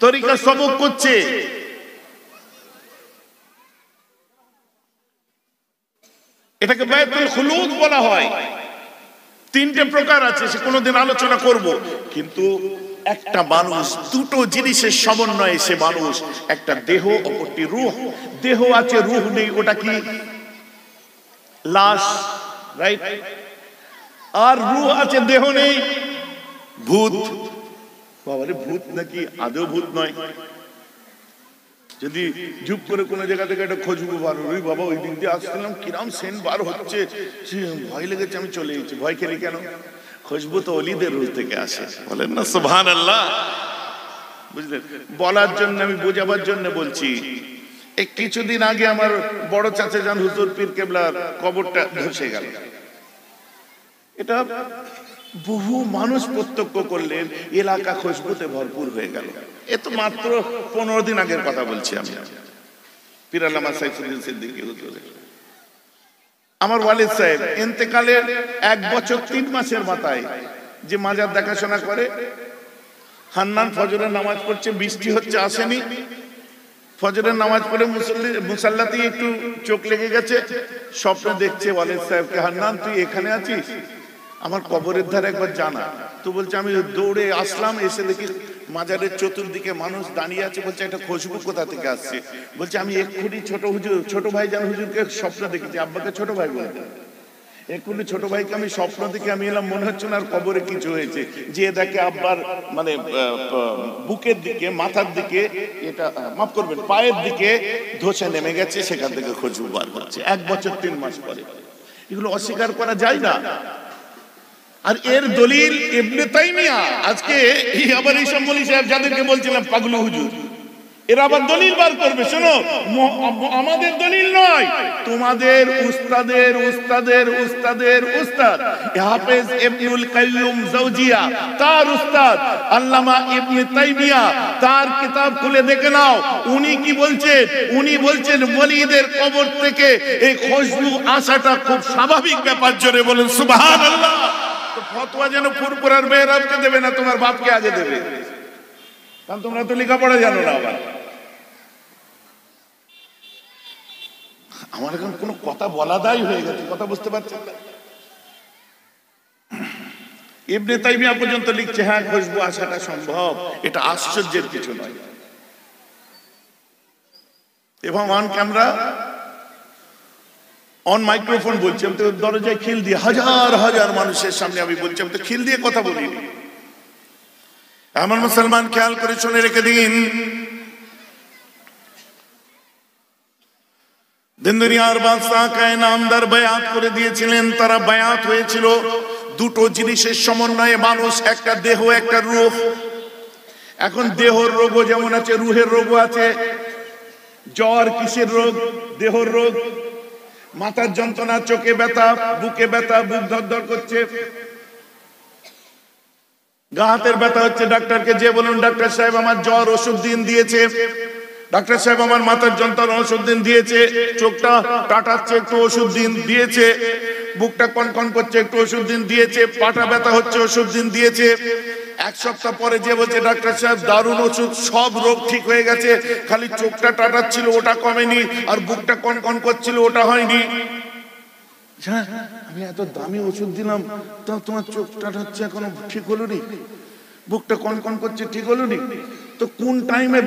তরিকা সবক করছে। এটাকে বায়াতুল খুলুদ বলা হয়। তিনটে প্রকার আছে, সে কোনোদিন আলোচনা করব। কিন্তু একটা মানুষ দুটো জিনিসের সমন্বয়ে সে মানুষ, একটা দেহ, অপরটি রূহ। দেহ আছে, রূহ নেই, ওটা কি? লাশ, রাইট? আর রূহ আছে, দেহ নেই, ভূত। বাবারে, ভূত নাকি? আদৌ ভূত নয়। যদি চুপ করে কোনো জায়গা থেকে একটা খুশবু বার হলো, বাবা ওই দিক দিয়ে আসছিলাম, কিরাম সেন্ট বার হচ্ছে, ভয় লেগেছে, আমি চলে গেছি। ভয় খেলি কেন? খুশবু তো ওলিদের রূহ থেকে আসে, বলেন না সুবহানাল্লাহ। বুঝলেন? বলার জন্য, আমি বোঝাবার জন্য বলছি। এই কিছুদিন আগে আমার বড় চাচা যান হুজুর পীর কেবলার কবরটা ধসে গেল। এটা বহু মানুষ প্রত্যক্ষ করলেন, এলাকা খুশবুতে ভরপুর হয়ে গেল। এ তো মাত্র 15 দিন আগের কথা বলছি আমি। পীর আল্লামা সাইফুদ্দিন সিদ্দিকী হুজুরের, আমার ওয়ালিদ সাহেব ইন্তেকালের 1 বছর 3 মাসের মাথায় যে মাজার দেখাশোনা করে, হান্নান ফজরের নামাজ পড়ছে, বৃষ্টি হচ্ছে, আসেনি। ফজরের নামাজ পড়ে মুসাল্লাতেই একটু চোখ লেগে গেছে, স্বপ্নে দেখছে ওয়ালিদ সাহেবকে, হান্নান তুই এখানে আছিস, আমার কবরের ধারে একবার জানা। তো বলছে আমি দৌড়ে আসলাম, এসে দেখি মাজারের চতুর্দিকে মানুষ দাঁড়িয়ে আছে। বলছে এটা খুশবু কোথা থেকে আসছে? বলছে আমি এক্ষুনি ছোট ভাই জান হুজুরকে স্বপ্ন দেখেছি, আব্বাকে ছোট ভাই বলতে, এক্ষুনি ছোট ভাইকে আমি স্বপ্ন দেখে আমি এলাম, মনে হচ্ছে না আর কবরে কিছু হয়েছে। যে দেখে আব্বার মানে বুকের দিকে, মাথার দিকে, এটা মাফ করবেন, পায়ের দিকে ধসে নেমে গেছে, সেখান থেকে খুশবু বার হচ্ছে 1 বছর 3 মাস পরে। এগুলো অস্বীকার করা যায় না। আর এর দলিল ইবনে তাইমিয়া। আজকে এই আবার এই সব মৌলভী সাহেব যাদেরকে বলছিলাম পাগলু হুজুর, এরা আবার দলিল বার করবে। শোনো, আমাদের দলিল নয়, তোমাদের উস্তাদের উস্তাদের উস্তাদের উস্তাদ হাফেজ ইবনুল কাইয়ুম জাওজিয়া, তার উস্তাদ আল্লামা ইবনে তাইমিয়া, তার কিতাব খুলে দেখে নাও। উনি কি বলছেন? উনি বলছেন ওলিদের কবর থেকে এই খুশবু আসাটা খুব স্বাভাবিক ব্যাপার। জোরে বলেন সুবহানাল্লাহ। তো ফতোয়া যেন ফুরফুরার মেহরাবকে দেবে না, তোমার বাপকে আগে দেবে, কারণ তোমরা তো লেখাপড়া জানো না। আবার আমার এখন কোনো কথা বলা দায় হয়ে গেছে, কথা বুঝতে পারছেন না? ইবনে তাইমিয়া পর্যন্ত লিখছে হ্যাঁ খুশবু আসাটা সম্ভব, এটা আশ্চর্যের কিছু নয়। এবং অন ক্যামেরা, অন মাইক্রোফোন বলছি, আমি তো দরজায় খিল দিয়ে হাজার হাজার মানুষের সামনে আমি বলছি, আমি তো খিল দিয়ে কথা বলিনি। আমার মুসলমান খেয়াল করে শুনে রেখে দিন, দিন দুনিয়ার বাদশা কায়ে নামদার বায়াত করে দিয়েছিলেন। তারা বায়াত হয়েছিল দুটো জিনিসের সমন্বয়ে মানুষ, একটা দেহ, একটা রূহ। এখন দেহর রোগও যেমন আছে, রুহের রোগও আছে। জ্বর কিসের রোগ? দেহর রোগ। মাথার যন্ত্রণা, চোখে ব্যথা, বুকে ব্যথা, বুক ধরধর করছে, গা হাতের ব্যথা হচ্ছে, ডাক্তারকে যে বলুন ডাক্তার সাহেব আমার জ্বর, ওষুধ দিয়েছে, ডাক্তার সাহেব আমার মাথার যন্ত্রণা ওষুধ দিন দিয়েছে, চোখটা টাটাচ্ছে একটু ওষুধ দিন দিয়েছে, বুকটা কনকন করছে একটু ওষুধ দিন দিয়েছে, পাটা ব্যথা হচ্ছে ওষুধ দিন দিয়েছে। এক সপ্তাহ পরে যে বলছে ডাক্তার সাহেব দারুণ ওষুধ, সব রোগ ঠিক হয়ে গেছে, খালি চোখটা টাটাচ্ছিল ওটা কমেনি, আর বুকটা কনকন করছিল ওটা হয়নি। আমি এত দামি ওষুধ দিলাম, তোমার চোখ টাটাচ্ছে এখনো ঠিক হলো নি, বুকটা কনকন করছে ঠিক হলো নি। তো কোন টাইমে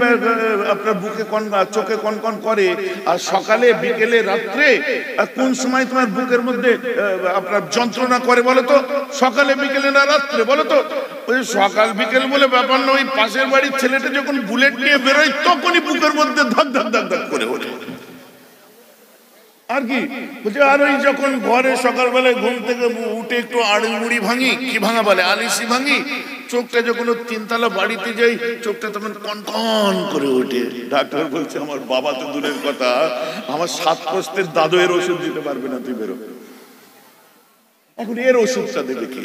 আপনার বুকে চোখে কনকন করে, আর সকালে বিকেলে রাত্রে, আর কোন সময় তোমার বুকের মধ্যে আপনার যন্ত্রণা করে বলো তো? সকালে বিকেলে না রাত্রে বলো তো? ওই সকাল বিকেল বলে ব্যাপার না, ওই পাশের বাড়ির ছেলেটা যখন বুলেট নিয়ে বেরোয় তখনই বুকের মধ্যে ধক ধক ধক ধক করে ওঠে। আর কি বলছে, আর ওই যখন ঘরে সকালবেলায় ঘুম থেকে উঠে একটু আড়ি মুড়ি ভাঙি, কি ভাঙা বলে, আলিশি ভাঙি, চোখটা যখন তিনতলা বাড়িতে যাই চোখটা তখন কনকন করে ওঠে। ডাক্তার বলছে আমার বাবা তো দূরের কথা, আমার 7 কষ্টের দাদু এর ওষুধ দিতে পারবে না, তুই বেরো। এখন এর ওষুধটা দেবে কে?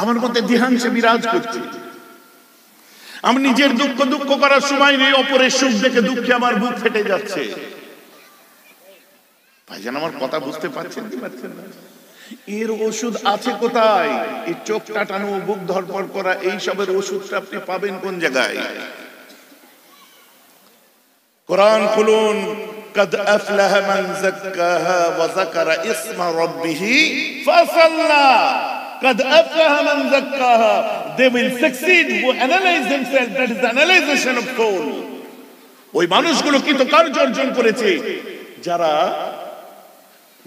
আমার মধ্যে দেহাংশে বিরাজ করছে। আমি নিজের দুঃখ দুঃখ করার সময় নেই, অপরের সুখ দেখে দুঃখে আমার বুক ফেটে যাচ্ছে। ভাইজান আমার কথা বুঝতে পারছেন কি পারছেন না? এর ওষুধ আছে কোথায়? এই চোখ কাটানো, বুক ধরপড় করা, এই সবের ওষুধটা আপনি পাবেন কোন জায়গায়? কোরআন খুলুন, قد أفلح من زكاها وذكر اسم ربه فصلى. قد أفلح من زكاها. They will succeed who analyze themselves. That is the analyzation of soul. ওই মানুষগুলো কৃতকার্য অর্জন করেছে যারা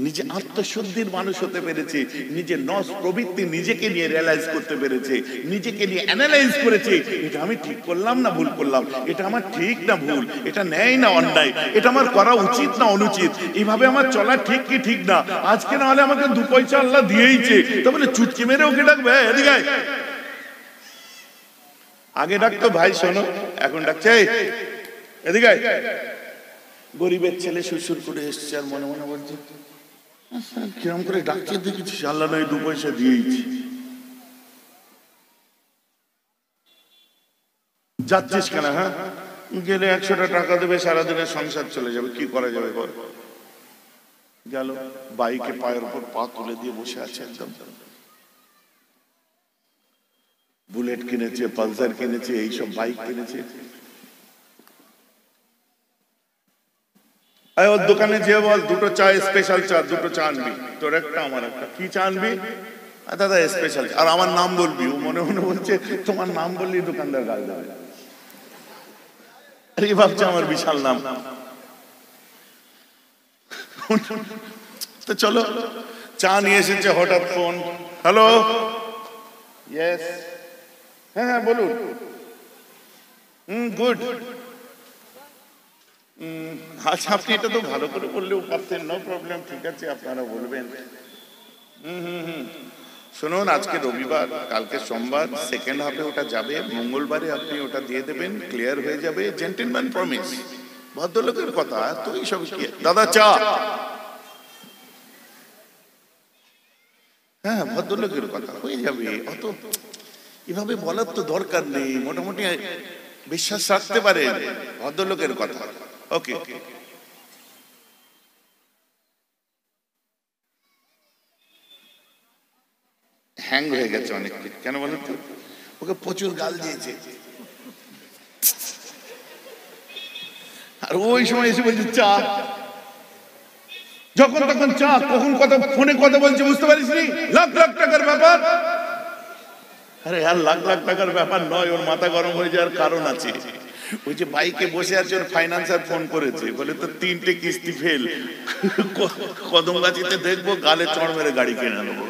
নিজে আত্মশুদ্ধির মানুষ হতে পেরেছে, নিজের নস প্রবৃত্তি নিজেকে নিয়ে রিয়ালাইজ করতে পেরেছে, নিজেকে নিয়ে অ্যানালাইজ করেছে, এটা আমি ঠিক করলাম না ভুল করলাম, এটা আমার ঠিক না ভুল, এটা ন্যায় না অন্যায়, এটা আমার করা উচিত না অনুচিত, এইভাবে আমার চলা ঠিক কি ঠিক না। আজকে না হলে আমাকে 2 পয়সা আল্লাহ দিয়েইছে, তাহলে চুটকি মেরে ওকে ডাকবে এদিকে আগে ডাকতো ভাই শোনো, এখন ডাকছে এদিকে। গরিবের ছেলে শ্বশুর করে এসছে আর মনে মনে বলছে কিরম করে ডাকছে দেখেছিস, আল্লাহ নয় 2 পয়সা দিয়েছি। যাচ্ছিস কেন? হ্যাঁ গেলে 100টা টাকা দেবে, সারাদিনের সংসার চলে যাবে, কি করা যাবে বল? গেল বাইকে পায়ের উপর পা তুলে দিয়ে বসে আছে, একদম বুলেট কিনেছে, পালসার কিনেছে, এইসব বাইক কিনেছে। ওর দোকানে যে বল 2টো চা স্পেশাল চা, 2টো চা আনবি, তোর একটা আমার একটা, কি চা আনবি? দাদা স্পেশাল, আর আমার নাম বলবি। ও মনে মনে বলছে তোমার নাম বললি দোকানদার গাল দেবে, এই ভাবছে আমার বিশাল নাম। তো চলো চা নিয়ে এসেছে, হঠাৎ ফোন, হ্যালো, ইয়েস, হ্যাঁ হ্যাঁ বলুন, গুড। আচ্ছা আপনি এটা তো ভালো করে বললেও পারতেন, নো প্রবলেম, ঠিক আছে আপনারা বলবেন। শুনুন আজকে রবিবার, কালকে সোমবার, সেকেন্ড হাফে ওটা যাবে, মঙ্গলবারে আপনি ওটা দিয়ে দেবেন, ক্লিয়ার হয়ে যাবে, জেন্টলম্যান প্রমিস, ভদ্রলোকের কথা। তো এইসব কি দাদা চা? হ্যাঁ ভদ্রলোকের কথা, হয়ে যাবে, অত এভাবে বলার তো দরকার নেই, মোটামুটি বিশ্বাস রাখতে পারেন ভদ্রলোকের কথা। ওকে হ্যাং হয়ে গেছে অনেক, কেন বলেন তো? ওকে প্রচুর গাল দিয়েছে, আর ওই সময় এসে বলছে চা, যখন তখন চা, কখন কথা, ফোনে কথা বলছে বুঝতে পারিস নি? লাখ লাখ টাকার ব্যাপার। আরে আর লাখ লাখ টাকার ব্যাপার নয়, ওর মাথা গরম হয়ে যাওয়ার কারণ আছে। ওই যে বাইকে বসে আছে, ওর ফাইন্যান্সার ফোন করেছে, বলে তো 3টে কিস্তি ফেল, কদমগাছিতে দেখবো, গালে চড় মেরে গাড়ি কিনে নেবো।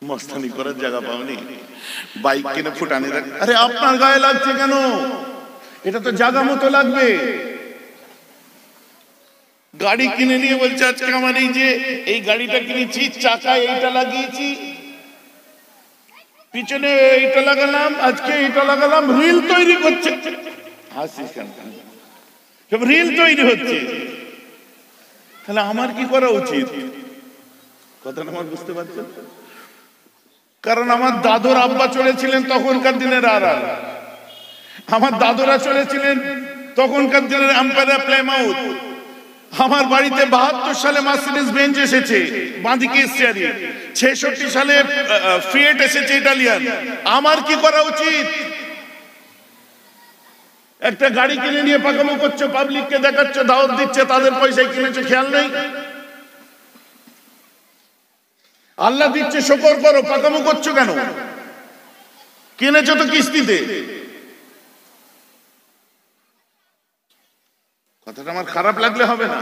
মস্তানি করার জায়গা পাওনি, বাইক কিনে ফুটানি রাখ। আরে আপনার গায়ে লাগছে কেন? এটা তো জায়গা মতো লাগবে। গাড়ি কিনে নিয়ে বলছে আজকে আমার এই যে এই গাড়িটা কিনেছি, চাকায় এইটা লাগিয়েছি, পিছনে এইটা লাগালাম, আজকে এইটা লাগালাম, রিল তৈরি করছে। হাসিস কেন? সব রিল তৈরি হচ্ছে, তাহলে আমার কি করা উচিত? কথাটা আমার বুঝতে পারছেন? কারণ আমার দাদুর আব্বা চলেছিলেন তখনকার দিনের আর আমার দাদুরা চলেছিলেন তখনকার দিনের আম্পায়ার প্লেমাউথ। আমার বাড়িতে 72 সালে মার্সিডিজ বেঞ্জ এসেছে, বাঁদিকে স্টিয়ারিং। 66 সালে ফিয়েট এসেছে ইটালিয়ান। আমার কি করা উচিত? একটা গাড়ি কিনে নিয়ে পাকামো করছো, পাবলিককে দেখাচ্ছ, দাওয়াত দিচ্ছে, তাদের পয়সায় কিনেছো, খেয়াল নেই। আল্লাহ দিচ্ছে শুকর করো, পাকামো করছো কেন? কিনেছো তো কিস্তিতে। কথাটা আমার খারাপ লাগলে হবে না।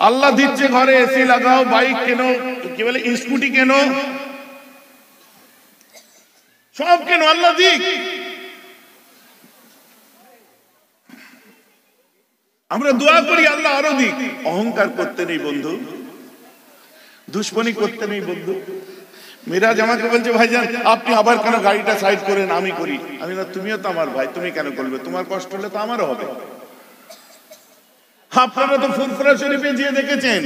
আল্লাহ দিচ্ছে, ঘরে এসি লাগাও, বাইক কেনো, কি বলে স্কুটি কেনো, সব কেনো, আল্লাহ দিক। আমরা দোয়া করি আল্লাহ আরো দিক। অহংকার করতে নেই বন্ধু, দুশ্মনী করতে নেই বন্ধু। মিরাজ আমাকে বলছে, ভাইজান আপনি আবার কেন গাড়িটা সাইড করেন? আমি করি। আমি না, তুমিও তো আমার ভাই, তুমি কেন করবে? তোমার কষ্ট হলে তো আমারও হবে। আপনারা তো ফুরফুরা শরীফে গিয়ে দেখেছেন,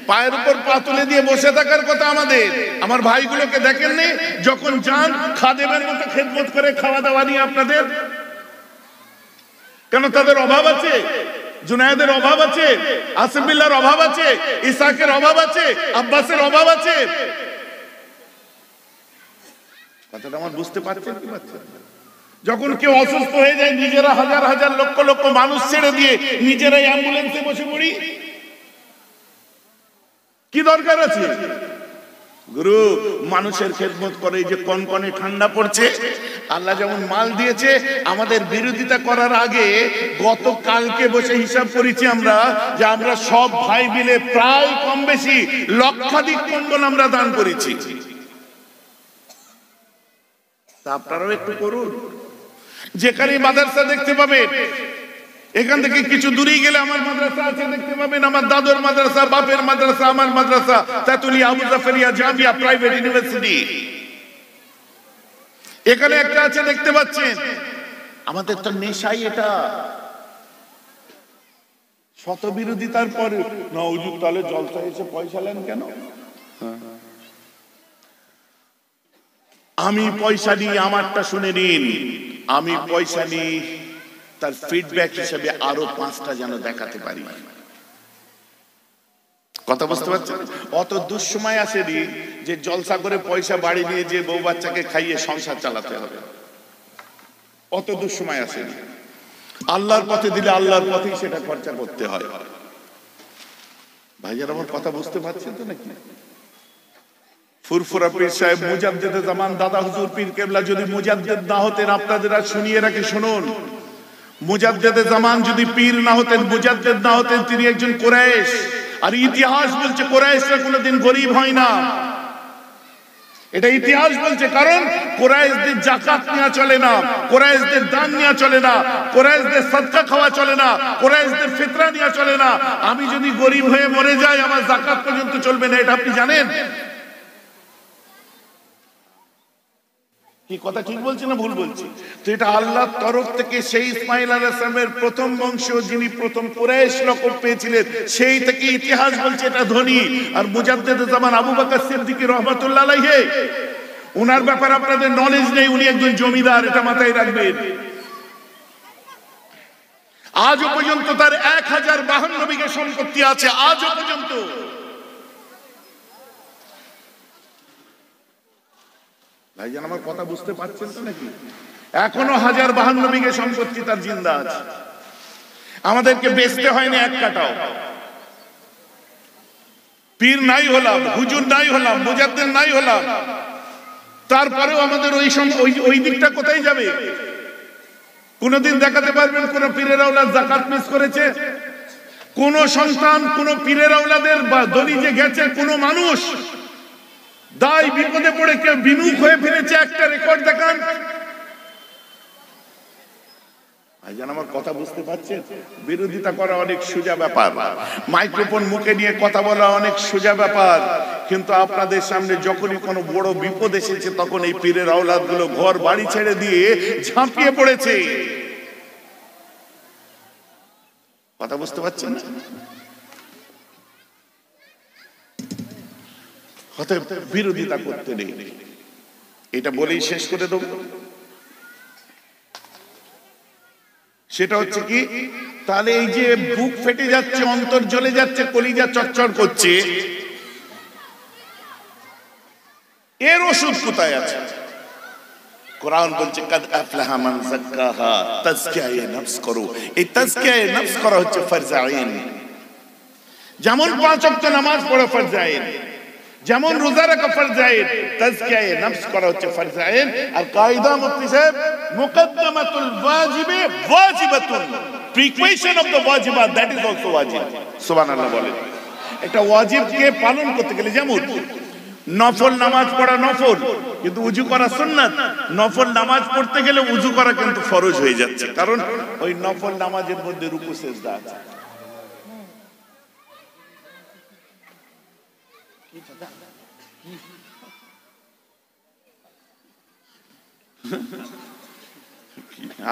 পায়ের উপর পা তুলে দিয়ে বসে থাকার কথা আমাদের। আমার ভাইগুলোকে দেখেননি যখন যান খাদেমের মতো খেদমত করে খাওয়া দাওয়া নিয়ে আপনাদের? কেন তাদের অভাব আছে? জুনায়েদের অভাব আছে, আসিফ বিল্লাহর অভাব আছে, ইসাকের অভাব আছে, আব্বাসের অভাব আছে। কথাটা আমার বুঝতে পারছেন কি পারছেন? যখন কেউ অসুস্থ হয়ে যায়, নিজেরা হাজার হাজার লক্ষ লক্ষ মানুষ ছেড়ে দিয়ে নিজেরাই অ্যাম্বুলেন্সে বসে পড়ি। কি দরকার আছে? গুরু মানুষের খেদমত করে। যে কনকনে ঠান্ডা পড়ছে, আল্লাহ যেমন মাল দিয়েছে, আমাদের বিরোধিতা করার আগে গতকালকে বসে হিসাব করেছি আমরা, যে আমরা সব ভাই মিলে প্রায় কম বেশি লক্ষাধিক কম্বল আমরা দান করেছি। তা আপনারাও একটু করুন। যেখানে মাদ্রাসা দেখতে পাবেন, এখান থেকে কিছু দূরেই গেলে আমার মাদ্রাসা আছে, দেখতে পাবেন আমার দাদুর মাদ্রাসা, বাপের মাদ্রাসা, আমার মাদ্রাসা তেতুলিয়া আবু জাফরিয়া জামিয়া প্রাইভেট ইউনিভার্সিটি। এখানে একটা আছে, দেখতে পাচ্ছেন। আমাদের তো নেশাই এটা। শত বিরোধিতার পরে না হুজুর তাহলে জলসা এসে পয়সা নেন কেন? আমি পয়সা নিই, আমারটা শুনে নিন। আমি পয়সা নিই, তার ফিডব্যাক হিসেবে আরো 5টা যেন দেখাতে পারি। কথা বুঝতে পারছেন? অত দুঃসময় আসেনি যে জলসা করে পয়সা বাড়ি নিয়ে যে বউ বাচ্চাকে খাইয়ে সংসার চালাতে হবে। অত দুঃসময় আসেনি। আল্লাহর পথে দিলে আল্লাহর পথেই সেটা খরচা করতে হয়। ভাইজান আমার কথা বুঝতে পারছেন তো নাকি? ফুরফুরা পীর সাহেব মুজাদ্দেদে জামান দাদা হুজুর পীর কেবলা যদি মুজাদ্দেদ না হতেন, আপনাদের আর শুনিয়ে রাখি শুনুন, মুজাদ্দেদে জামান যদি পীর না হতেন, মুজাদ্দেদ না হতেন, তিনি একজন কুরাইশ। আর ইতিহাস বলছে কুরাইশরা কোনোদিন গরিব হয় না। এটা ইতিহাস বলছে। কারণ কুরাইশদের যাকাত নেওয়া চলে না, কুরাইশদের দান নেওয়া চলে না, কুরাইশদের সাদকা খাওয়া চলে না, কুরাইশদের ফিতরা নেওয়া চলে না। আমি যদি গরিব হয়ে মরে যাই, আমার যাকাত পর্যন্ত চলবে না। এটা আপনি জানেন? কি কথা ঠিক বলছি না ভুল বলছি? তো এটা আল্লাহর তরফ থেকে সেই ইসমাইল আলাইহিস সালামের প্রথম বংশ, যিনি প্রথম কুরাইশ লকব পেয়েছিলেন, সেই থেকে ইতিহাস বলছে এটা ধনী। আর মুজাদ্দেদে জামান আবু বকর সিদ্দিক রাহমাতুল্লাহ আলাইহি, ওনার ব্যাপারে আপনাদের নলেজ নেই। উনি একজন জমিদার, এটা মাথায় রাখবেন। আজও পর্যন্ত তার 1052 বিঘা সম্পত্তি আছে, আজও পর্যন্ত। ভাইজান আমার কথা বুঝতে পারছেন তো নাকি? এখনো 1052 বিঘা সম্পত্তি তার জিন্দা আছে। আমাদেরকে বেচতে হয়নি এক কাটাও। পীর নাই হলাম, হুজুর নাই হলাম, মুজাদ্দেদ নাই হলাম, তারপরেও আমাদের ওই দিকটা কোথায় যাবে? কোনদিন দেখাতে পারবেন কোন পীরের আওলাদ যাকাত মিস করেছে? কোন সন্তান কোন পীরের আওলাদের দলিজে গেছে? কোন মানুষ দায় বিপদে পড়ে কেউ বিমুখ হয়ে ফিরেছে? একটা রেকর্ড দেখান। ভাইজান আমার কথা বুঝতে পারছেন? বিরোধিতা করা অনেক সোজা ব্যাপার, মাইক্রোফোন মুখে নিয়ে কথা বলা অনেক সোজা ব্যাপার, কিন্তু আপনাদের সামনে যখনই কোনো বড় বিপদ এসেছে, তখন এই পীরের আওলাদ গুলো ঘর বাড়ি ছেড়ে দিয়ে ঝাঁপিয়ে পড়েছে। কথা বুঝতে পারছেন না? বিরোধিতা করতে নেই, এটা বলেই শেষ করে দেব। সেটা হচ্ছে কি, তাহলে এই যে বুক ফেটে যাচ্ছে, অন্তর জ্বলে যাচ্ছে, কলিজা চচ্চড় করছে, এর ওষুধ কোথায় আছে? কোরআন বলছে কাদ আফলাহা মান যাক্কাহা, তাজকিয়ায়ে নফস করো। এই তাজকিয়ায়ে নফস করা হচ্ছে ফরজ আইন। যেমন 5 ওয়াক্ত নামাজ পড়া ফরজ আইন, যেমন রোজা রাখা ফরজ আইন, তাজকিয়ায়ে নফস করা হচ্ছে ফরজ আইন। আর কায়দা মুফতি সাহেব, মুকদ্দমাতুল ওয়াজিবে ওয়াজিবাতুন, প্রিকুয়েশন অফ দ্য ওয়াজিবাত, দ্যাট ইজ অলসো ওয়াজিব। সুবহানাল্লাহ বলেন। একটা ওয়াজিবকে পালন করতে গেলে, যেমন নফল নামাজ পড়া নফল, কিন্তু উজু করা সুন্নাত। নফল নামাজ পড়তে গেলে উজু করা কিন্তু ফরজ হয়ে যাচ্ছে, কারণ ওই নফল নামাজের মধ্যে রুকু সিজদা আছে।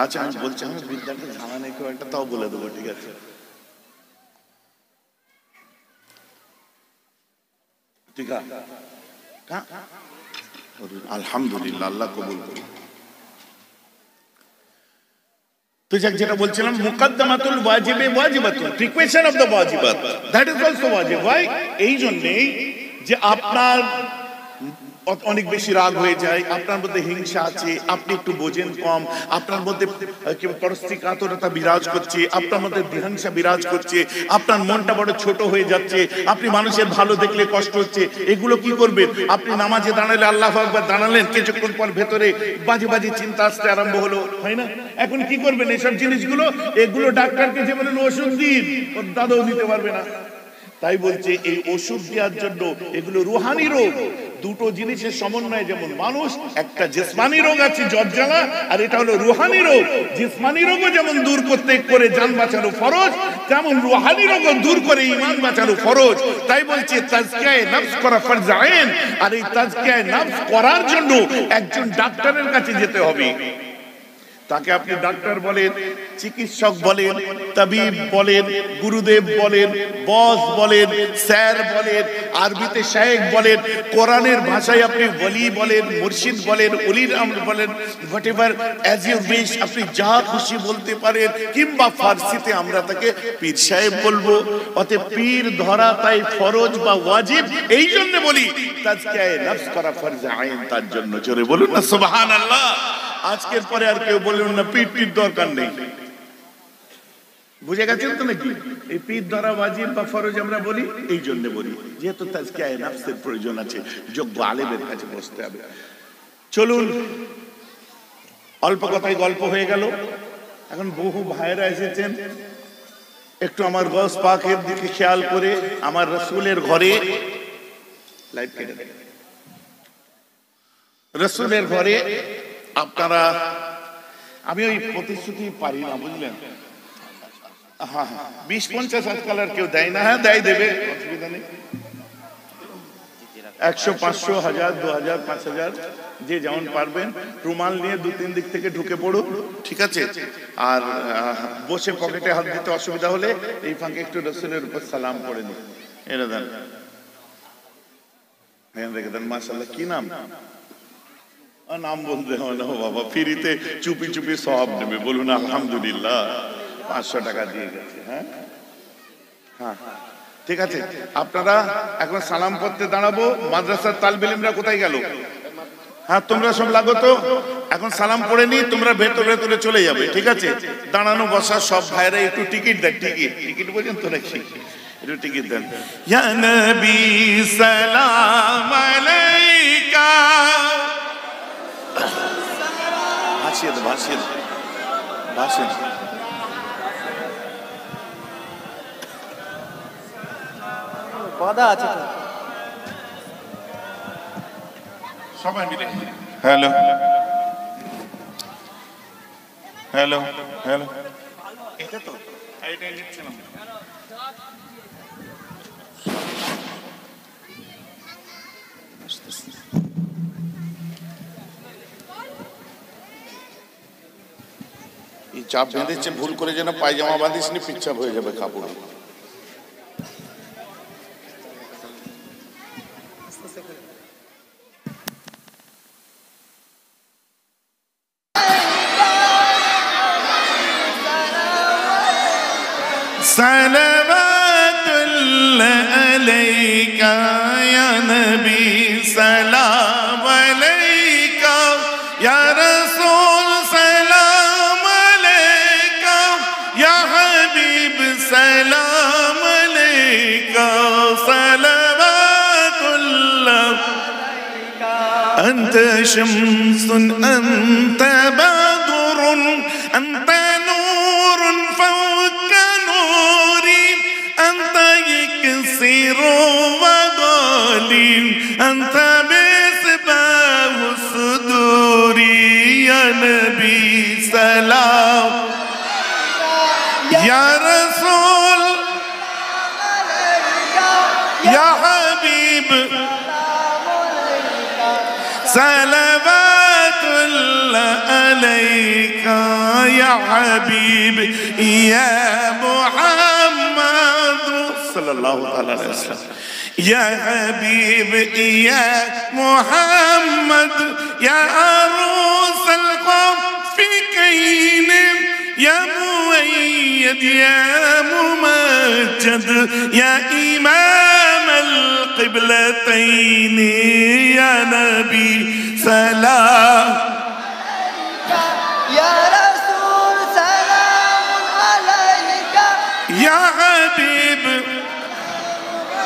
আচ্ছা আমি বলছি, আমি বিদ্যাকে জানা নেই কেউ একটা, তাও বলে দেবো, ঠিক আছে? ঠিক আছে, আলহামদুলিল্লাহ, আল্লাহ কবুল করুন। তো যাক, যেটা বলছিলাম, মুকদ্দমাতুল ওয়াজিবে ওয়াজিবাতুন, প্রিকুয়েশন অফ দ্য ওয়াজিবাত, দ্যাট ইজ অলসো ওয়াজিব। ভাই এই জন্যই যে আপনার অনেক বেশি রাগ হয়ে যায়, আপনার মধ্যে হিংসা আছে, আপনি একটু বোঝেন কম, আপনার মধ্যে পরস্ত্রী কাতরতা বিরাজ করছে, আপনার মধ্যে বিহিংসা বিরাজ করছে, আপনার মনটা বড় ছোট হয়ে যাচ্ছে, আপনি মানুষের ভালো দেখলে কষ্ট হচ্ছে, এগুলো কি করবেন? আপনি নামাজে দাঁড়ালে, আল্লাহু আকবার দাঁড়ালেন, কিছুক্ষণ পর ভেতরে বাজে বাজে চিন্তা আসতে আরম্ভ হলো, হয় না? এখন কি করবেন? এসব জিনিসগুলো, এগুলো ডাক্তারকে যে বলেন ওষুধ দিন, ওর দাদাও দিতে পারবে না। তাই বলছে এই ওষুধ দেওয়ার জন্য এগুলো রুহানি রোগ, দুটো জিনিসের সমন্বয়ে। যেমন মানুষ, একটা জিসমানি রোগ আছে জ্বর জ্বালা, আর এটা হলো রুহানি রোগ। জিসমানি রোগও যেমন দূর করতে করে জান বাঁচানো ফরজ, তেমন রুহানি রোগও দূর করে ঈমান বাঁচানো ফরজ। তাই বলছে তাজকিয়ায়ে নফস করা ফরজ আইন। আর এই তাজকিয়ায়ে নফস করার জন্য একজন ডাক্তারের কাছে যেতে হবে। তাকে আপনি ডাক্তার বলেন, চিকিৎসক বলেন, তাবিব বলেন, গুরুদেব বলেন, বস বলেন, স্যার বলেন, আরবিতে শায়েখ বলেন, কোরআনের ভাষায় আপনি ওলি বলেন, মুর্শিদ বলেন, উলির আমর বলেন, হোয়াটএভার অ্যাজ ইউ উইশ, আপনি যা খুশি বলতে পারেন। কিংবা ফার্সিতে আমরা তাকে পীর সাহেব বলবো। অতএব পীর ধরা তাই ফরজ বা ওয়াজিব। এই জন্য বলি তাজকিয়ায়ে নফস করা ফরজ আইন। তার জন্য জোরে বলুন না সুবহানাল্লাহ। আজকের পরে আর কেউ বলুন না পীর দরকার নেই। বুঝে গেছেন তো নাকি? এই পীর ধরা ওয়াজিব বা ফরজ আমরা বলি এই জন্য বলি, যেহেতু তাজকিয়ায়ে নফসের প্রয়োজন আছে, যোগ্য আলেমের কাছে বসতে হবে। চলুন, অল্প কথায় গল্প হয়ে গেল। এখন বহু ভাইরা এসেছেন, একটু আমার গস পাকের দিকে খেয়াল করে, আমার রাসূলের ঘরে, লাইট কেটে দেন, রাসূলের ঘরে আপনারা, আমি ওই প্রতিশ্রুতি পারি না, বুঝলেন? হ্যাঁ, 20-50 আজকাল আর কেউ দেয় না। হ্যাঁ দেয়, দেবে, অসুবিধা নেই। 100, 500, 1000, 2000, 5000, যে যেমন পারবেন। রুমাল নিয়ে 2-3 দিক থেকে ঢুকে পড়ুন, ঠিক আছে? আর বসে পকেটে হাত দিতে অসুবিধা হলে এই ফাঁকে একটু রাসূলের উপর সালাম পড়ে নিন। এটা দেন, রেখে দেন। মাশাআল্লাহ, কি নাম? নাম বলতে হয় না বাবা, ফ্রিতে চুপি চুপি সওয়াব নেবে। বলুন আলহামদুলিল্লাহ, 500 টাকা দিয়ে গেছে। হ্যাঁ হ্যাঁ, ঠিক আছে। আপনারা এখন সালাম পড়তে দাঁড়াবো। মাদ্রাসার তালিবে ইলমরা কোথায় গেল? হ্যাঁ, তোমরা সব লাগো তো। এখন সালাম পড়ে নি, তোমরা ভেতরে ভেতরে চলে যাবে, ঠিক আছে? দাঁড়ানো বসা সব ভাইরা একটু টিকিট দেন। টিকিট বোঝেন তো নাকি? একটু টিকিট দেন। ইয়া নবী সালাম আলাইকা, ভাসিয়ে দে, ভাসিয়ে দে, ভাসিয়ে দে। বাধা আছে তো সবাই মিলে। হ্যালো হ্যালো হ্যালো, এটা তো এইটাই লিখছিলাম। এই চাপ বেঁধেছে ভুল করে, যেন পায়জামা বাঁধিস নি, পিচ্ছাপ হয়ে যাবে কাপড়। সালাওয়াতুল্লাহ আলাইকা ইয়া নবী সালাম আলাইকা ইয়া রাসূল সালাম আলাইকা ইয়া হাবিব সালাম আলাইকা সালাওয়াতুল্লাহ আনতা শামসুন আনতা বাদরুন আনতা নূরুন ফাওকা নূরি আনতা ইয়াকসিরু ওয়া গালিম আনতা মিসবাহু সুদুরি ইয়া নবী সালাম ইয়া রাসূল ইয়া হাবিব সালাওয়াতুল্লাহ আলাইকা ইয়া হাবিব ইয়া মুহাম্মদ সাল্লাল্লাহু আলাইহি ওয়াসাল্লাম ইয়া হাবিব ইয়া মুহাম্মদ ইয়া আরুসাল কফিকাইন ইয়া মুআইয়দ ইয়া মুমাজ্জদ ইয়া ইমামাল কিবলাতাইন ইয়া নবী সালাম ইয়া রাসূল সালাম আলাইকা ইয়া হাবিব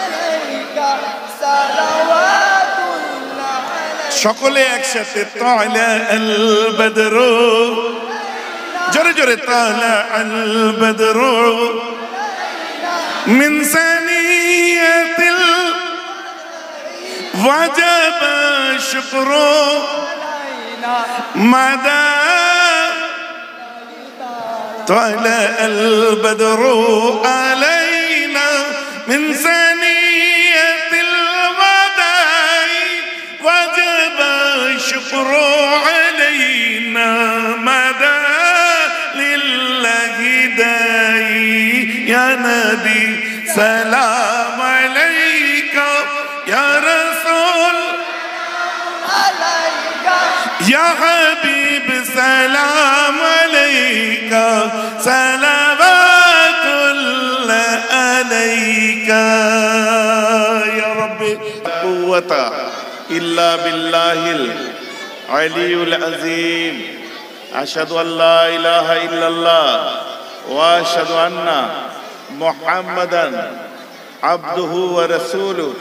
আলাইকা সালাওয়াতুল্লাহ আলাইকা সকলে একসাথে তালা আল বদরু জোরে জোরে তালা আল বদরু মিন সানিয়াতিল ওয়াজাব শুকরু মাদা طلع البدر علينا من ثنية الوداع وجب الشكر علينا مدى لله داعي يا نبي سلام عليك يا رسول يا حبيب سلام عليك صلوات الله عليك يا ربي قوة إلا بالله العلي العظيم أشهد أن لا إله إلا الله وأشهد أن محمدا عبده ورسوله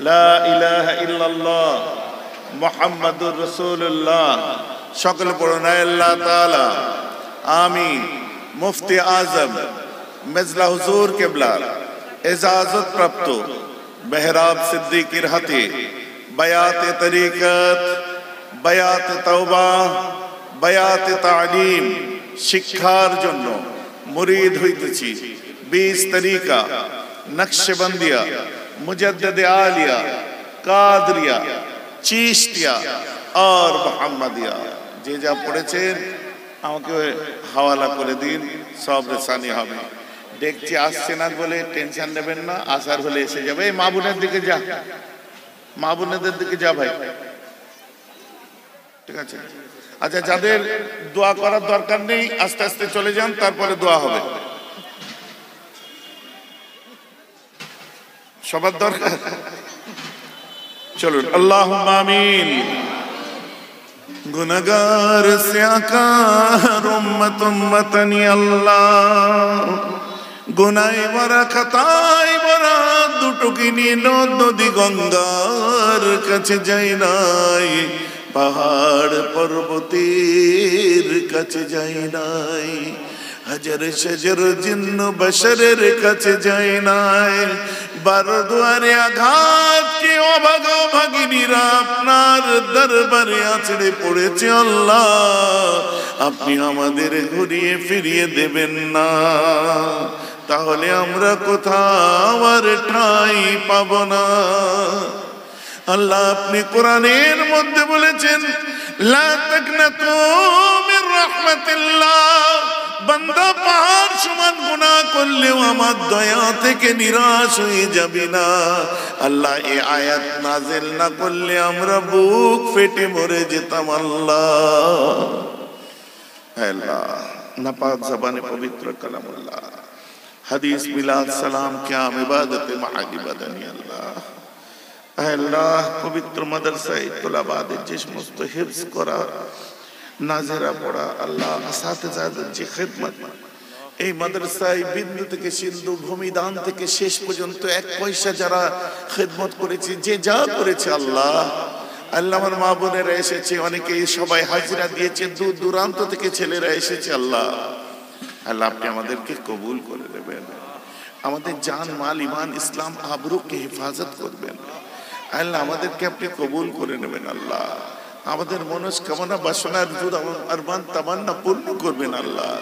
لا إله إلا الله মুহাম্মাদুর রাসূলুল্লাহ সকল পড়না আল্লাহ তাআলা আমি মুফতি আজম মেজলা হুজুর কিবলা ইজাজত প্রাপ্ত মেহরাব সিদ্দিকীর হাতে বায়াতে তরিকত বায়াতে তওবা বায়াতে তালিম শিক্ষার জন্য মুরিদ হইতেছি 20 তরিকা নকশবন্দিয়া মুজাদ্দিদে আলিয়া কাদরিয়া চিশতিয়া আর মুহাম্মাদিয়া যে যা পড়েছেন আমাকে হাওয়ালা করে দিন, সব রেসানি হবে। দেখছি আসছে না বলে টেনশন নেবেন না, আসার হলে এসে যাবে। এই মা বোনের দিকে যা, মা বোনেদের দিকে যা ভাই, ঠিক আছে? আচ্ছা, যাদের দোয়া করার দরকার নেই আস্তে আস্তে চলে যান, তারপরে দোয়া হবে। সবার দরকার, চলুন। আল্লাহুম্মা আমিন। গুনাহগার সিয়াকার উম্মত উম্মতানি আল্লাহ, গুনায় ভরা খাতায় ভরা দুটো কিনি নদ নদী গঙ্গার কাছে যাই নাই, পাহাড় পর্বতের কাছে যাই নাই, হাজার শাজার জিন্ন বশরের কাছে যাই নাই, বারো দুয়ারে আঘাত কে অভাগ ভাগিনীরা আপনার দরবারে আছড়ে পড়েছে আল্লাহ, আপনি আমাদের ঘুরিয়ে ফিরিয়ে দেবেন না, তাহলে আমরা কোথাও আর ঠাঁই পাব না। আল্লাহ আপনি কোরআনের মধ্যে বলেছেন, লা তাকনাতু মির রাহমাতিল্লাহ, বান্দা পাহাড় সমান গুনাহ করলেও আমার দয়া থেকে নিরাশ হয়ে যাবে না। আল্লাহ এই আয়াত নাযিল না করলে আমরা বুক ফেটে মরে যেতাম। আল্লাহ আল্লাহ নাপাক জবানে পবিত্র কালামুল্লাহ, হাদিস মিলাদ সালাম কিয়াম ইবাদত মাআলি বাদানি আল্লাহ আল্লাহ পবিত্র মাদ্রাসায় তোলাবাদের যে সমস্ত হিফজ করা নাজেরা পড়া আল্লাহ আসাতিজাদের যে খিদমত এই মাদ্রাসায় বিন্দু থেকে সিন্ধু ভূমিদান থেকে শেষ পর্যন্ত এক পয়সা যারা খিদমত করেছে যে যা করেছে আল্লাহ আল্লাহ আমার মা বোনেরা এসেছে অনেকেই সবাই হাজিরা দিয়েছে দূর দূরান্ত থেকে ছেলেরা এসেছে আল্লাহ আল্লাহ আপনি আমাদেরকে কবুল করে নেবেন আমাদের জান মাল ইমান ইসলাম আবরুকে হেফাজত করবেন আল্লাহ আমাদেরকে আপনি কবুল করে নেবেন আল্লাহ আমাদের মনস্কামনা বাসনা আরমান তামান্না পূর্ণ করবেন আল্লাহ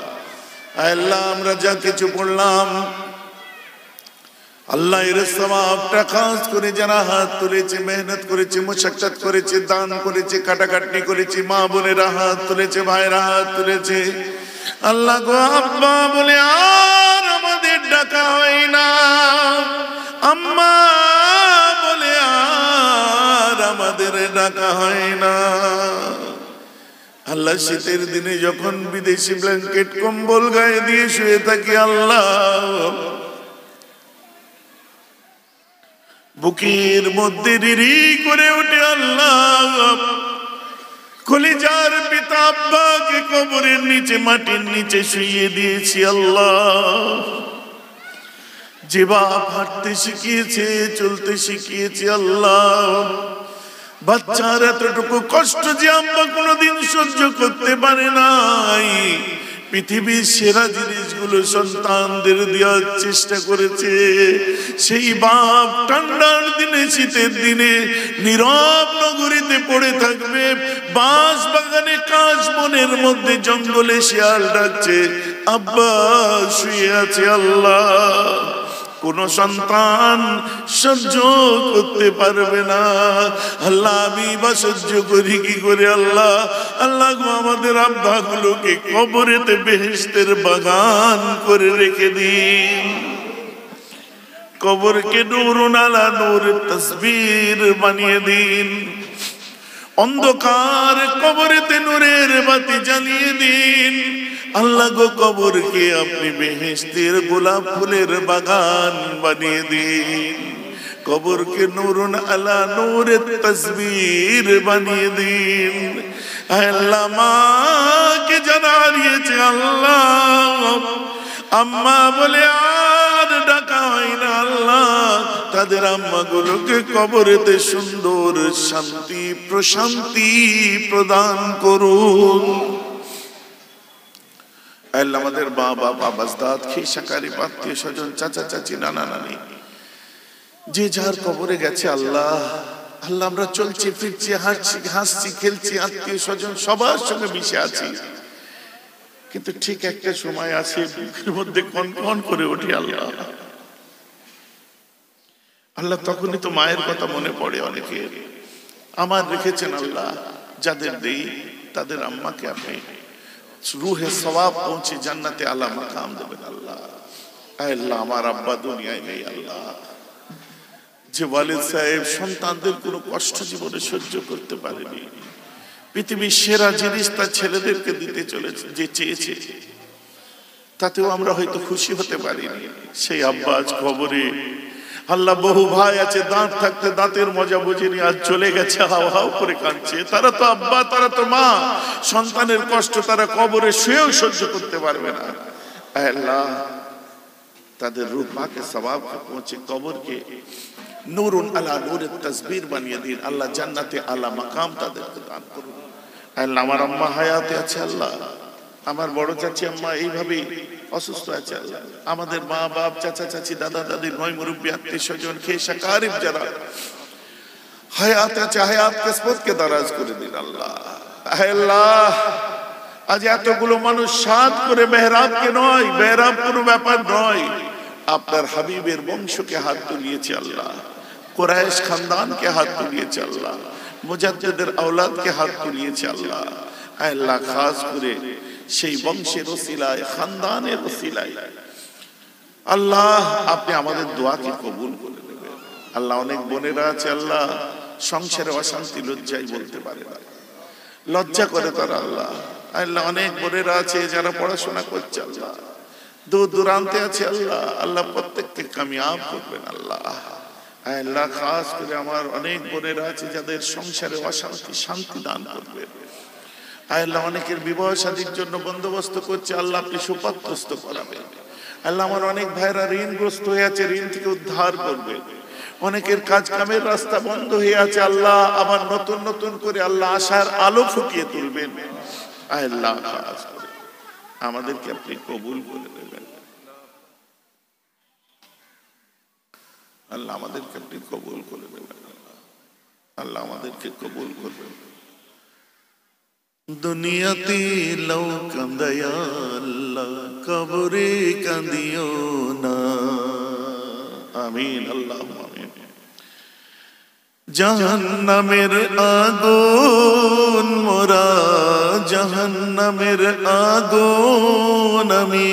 আল্লাহ আমরা যা কিছু পড়লাম আল্লাহ এর সওয়াবটা খাস করে যারা হাত তুলেছে মেহনত করেছে মুশাক্কাত করেছে দান করেছে কাটাকাটি করেছে মা বোনেরা হাত তুলেছে ভাইরা হাত তুলেছে আল্লাহ গো আব্বা বলে আর আমাদের ডাকা হয় না আম্মা বলে আর আমাদের ডাকা হয় না আল্লাহ শীতের দিনে যখন বিদেশি ব্ল্যাঙ্কেট কম্বল গায়ে দিয়ে শুয়ে থাকি আল্লাহ বুকের মধ্যে রিরি করে ওঠে আল্লাহ কলিজার পিতা আব্বাকে কবরের নিচে মাটির নিচে শুইয়ে দিয়েছি আল্লাহ যে বাপ হাঁটতে শিখিয়েছে চলতে শিখিয়েছে আল্লাহ বাচ্চার এতটুকু কষ্ট যে আম্মা কোনোদিন সহ্য করতে পারে নাই পৃথিবীর সেরা জিনিসগুলো সন্তানদের দেওয়ার চেষ্টা করেছে সেই বাপ ঠান্ডার দিনে শীতের দিনে নীরব নগরীতে পড়ে থাকবে বাঁশ বাগানে কাশ বনের মধ্যে জঙ্গলে শিয়াল ডাকছে আব্বা শুয়ে আছে আল্লাহ কোন সন্তান সহ্য করতে পারবে না আল্লাহ আমি বা সহ্য করি কি করে আল্লাহ আল্লাহ গো আমাদের আব্বা গুলোকে কবরেতে বেহেশতের বাগান করে রেখে দিন কবরকে নূরুন আলা নূর তাসবির বানিয়ে দিন অন্ধকার কবরেতে নূরের বাতি জ্বালিয়ে দিন আল্লাহ গো কবরকে আপনি বেহেশতের গোলাপ ফুলের বাগান বানিয়ে দিন কবরকে নূরুন আলা নূরের তাসবির বানিয়ে দিন আল্লাহ মাকে জানা হারিয়েছে আল্লাহ আম্মা বলে আর ডাকা হয় না আল্লাহ তাদের আম্মা গুলোকে কবরেতে সুন্দর শান্তি প্রশান্তি প্রদান করুন আল্লাহ আমাদের বাবা বাবাজদাদ খিসাকারি আত্মীয় স্বজন চাচা চাচি নানা নানি যে যার কবরে গেছে আল্লাহ আল্লাহ আমরা চলছি ফিরছি হাসছি খেলছি আত্মীয় স্বজন সবার সঙ্গে মিশে আছি কিন্তু ঠিক একটা সময় আছে বুকের মধ্যে কনকন করে ওঠে আল্লাহ আল্লাহ তখনই তো মায়ের কথা মনে পড়ে অনেকের আমার রেখেছেন আল্লাহ যাদের দেই তাদের আম্মাকে আপনি রুহে সওয়াব পৌঁছে জান্নাতে আলা মাকাম দেবেন আল্লাহ আল্লাহ আমার আব্বা দুনিয়ায় নেই আল্লাহ যে ওয়ালিদ সাহেব সন্তানদের কোনো কষ্ট জীবনে সহ্য করতে পারেনি পৃথিবীর সেরা জিনিস তার ছেলেদেরকে দিতে চলেছে যে চেয়েছে তাতেও আমরা হয়তো খুশি হতে পারিনি সেই আব্বা আজ খবরে আল্লাহ বহু ভাই আছে দাঁত থাকতে দাঁতের মজা বুঝেনি আজ চলে গেছে হাও হাও করে কাঁদছে তারা তো আব্বা তারা তো মা সন্তানের কষ্ট তারা কবরে শুয়েও সহ্য করতে পারবে না আল্লাহ তাদের রূহ পাকে সওয়াব পৌঁছে কবরকে নূরুন আলা নূরের তাসবির বানিয়ে দিন আল্লাহ জান্নাতে আলা মাকাম তাদেরকে দান করুন আল্লাহ আমার আম্মা হায়াতে আছে আল্লাহ আমার বড় চাচি আম্মা এইভাবেই অসুস্থ আছে আল্লাহ আমাদের মা বাপ চাচা চাচি দাদা দাদির নয় মুরব্বী আত্মীয় স্বজন খেসা কারিব যারা হায়াত আছে হায়াত কিসমতকে দারাজ করে দিন আল্লাহ আল্লাহ আজ এতগুলো মানুষ সাত করে মেহরাবকে নয় মেহরাব কোনো ব্যাপার নয় আপনার হাবিবের বংশকে হাত তুলিয়েছে আল্লাহ কুরাইশ খানদানকে হাত তুলিয়েছে আল্লাহ মুজাদ্দিদের আওলাদকে হাত তুলিয়েছে আল্লাহ আল্লাহ খাস করে সেই বংশের ওসিলায় খানদানের ওসিলায় আল্লাহ আপনি আমাদের দোয়াকে কবুল করে নেবেন আল্লাহ অনেক বোনেরা আছে আল্লাহ সংসারে অশান্তি লজ্জায় বলতে পারে না লজ্জা করে তারা আল্লাহ আল্লাহ অনেক বোনেরা আছে যারা পড়াশোনা করছে আল্লাহ দূর দূরান্তে আছে আল্লাহ, আল্লাহ প্রত্যেককে কামিয়াব করবেন আল্লাহ। আল্লাহ খাস করে আমার অনেক বোনেরা আছে যাদের সংসারে অশান্তি, শান্তি দান করবেন আল্লাহ। অনেকের বিবাহ শাদীর জন্য বন্দোবস্ত করছে আল্লাহ, আপনি সুপাত্রস্ত করাবেন আল্লাহ। আমার অনেক ভাইরা ঋণগ্রস্ত হয়ে আছে, ঋণ থেকে উদ্ধার করবেন। অনেকের কাজ কামের রাস্তা বন্ধ হয়ে আছে আল্লাহ, আবার নতুন নতুন করে আল্লাহ আশার আলো ফুটিয়ে তুলবেন আল্লাহ। খাস করে আমাদেরকে আপনি কবুল করে দেবেন আল্লাহ, আমাদেরকে আপনি কবুল করে দেবেন আল্লাহ, আমাদেরকে কবুল করবেন। দুনিয়াতে লও কান্দায়া আল্লাহ, কবরে কান্দিও না। আমিন আল্লাহ আমিন। জাহান্নামের আগুন মোরা, জাহান্নামের আগুন আমি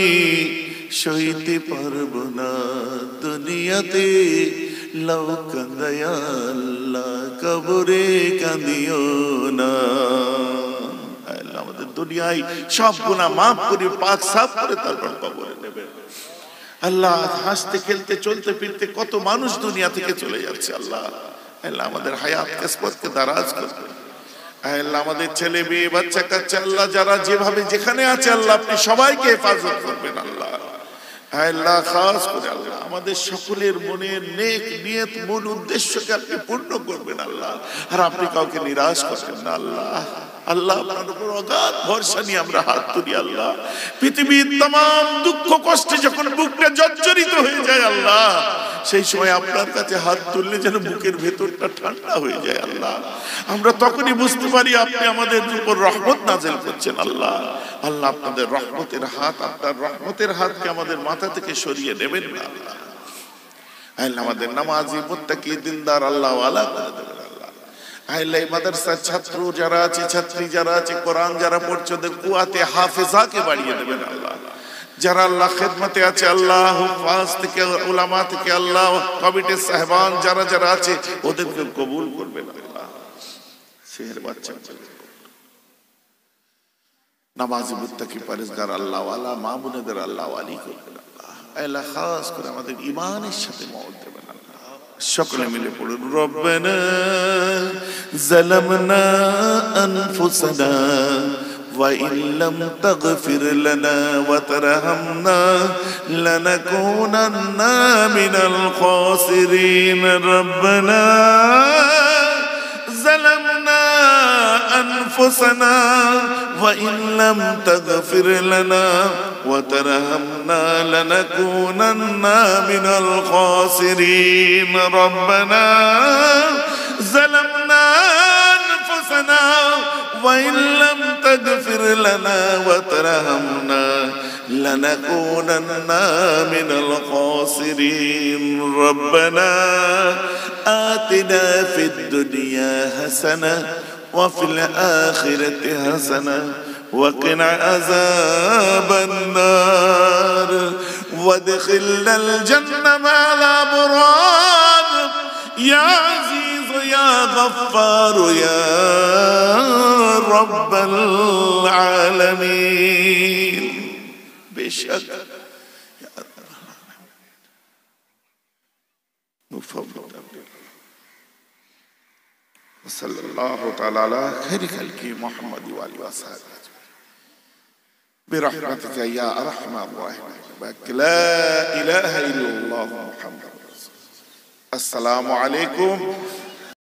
সইতে পারবো না। দুনিয়াতে লও কান্দায়া আল্লাহ, কবরে কান্দিও না। আমাদের দুনিয়ায় সব গুনাহ মাফ করে পাক সাফ করে তারপর কবরে নেবেন আল্লাহ। হাসতে খেলতে চলতে ফিরতে কত মানুষ দুনিয়া থেকে চলে যাচ্ছে আল্লাহ। আল্লাহ আমাদের হায়াত কিসমতকে দারাজ করবেন আল্লাহ। আমাদের ছেলে মেয়ে বাচ্চা কাচ্চা আল্লাহ যারা যেভাবে যেখানে আছে আল্লাহ, আপনি সবাইকে হেফাজত করবেন আল্লাহ। আল্লাহ খাস করে আল্লাহ আমাদের সকলের মনের নেক নিয়ত মূল উদ্দেশ্যকে আপনি পূর্ণ করবেন আল্লাহ। আর আপনি কাউকে নিরাশ করবেন না আল্লাহ। আল্লাহ আপনার উপর অগাধ ভরসা নিয়ে আমরা হাত তুলি আল্লাহ। পৃথিবীর तमाम দুঃখ কষ্টে যখন বুকটা জর্জরিত হয়ে যায় আল্লাহ, সেই সময় আপনার কাছে হাত তুললে যেন বুকের ভেতরটা ঠান্ডা হয়ে যায় আল্লাহ। আমরা তখনই বুঝতে পারি আপনি আমাদের উপর রহমত নাযিল করছেন আল্লাহ। আল্লাহ আপনাদের রহমতের হাত, আপনার রহমতের হাতকে আমাদের মাথা থেকে সরিয়ে নেবেন না আল্লাহ। আল্লাহ আমাদের নামাজি মুত্তাকি দিনদার আল্লাহ ওয়ালা করে দেবেন আল্লাহ। আল্লাহ মাদ্রাসার ছাত্র যারা আছে, ছাত্রী যারা আছে, কোরআন যারা পড়ছে ওদের কুয়াতে হাফেজাকে বাড়িয়ে দেবেন আল্লাহ। যারা আল্লাহ খেদমতে আছে আল্লাহ, হুফাজ থেকে উলামা থেকে আল্লাহ, কমিটির সাহেবান যারা যারা আছে ওদেরকে কবুল করবেন আল্লাহ। শের বাচ্চা নামাজি মুত্তাকি পরেজগার আল্লাহ ওয়ালা মা বোনেদের আল্লাহ ওয়ালি করবেন আল্লাহ। আল্লাহ খাস করে আমাদের ঈমানের সাথে মওত দেবেন আল্লাহ। সকলে মিলে পড়ুন রব্বানা যালামনা আনফুসানা وإن لم تغفر لنا وترحمنا لنكونن من الخاسرين ربنا ظلمنا أنفسنا وإن لم تغفر لنا وترحمنا لنكونن من الخاسرين ربنا ظلمنا أنفسنا وإن لم تغفر لنا وترحمنا لنكونن من الخاسرين ربنا آتنا في الدنيا حسنة وفي الآخرة حسنة وقنا عذاب النار وادخلنا الجنة مع الأبرار يا عزيز يا غفار يا رب العالمين بشك صلى الله تعالى على خير خلقه محمد وآله وصحبه برحمتك يا أرحم الراحمين لا إله إلا الله محمد. السلام عليكم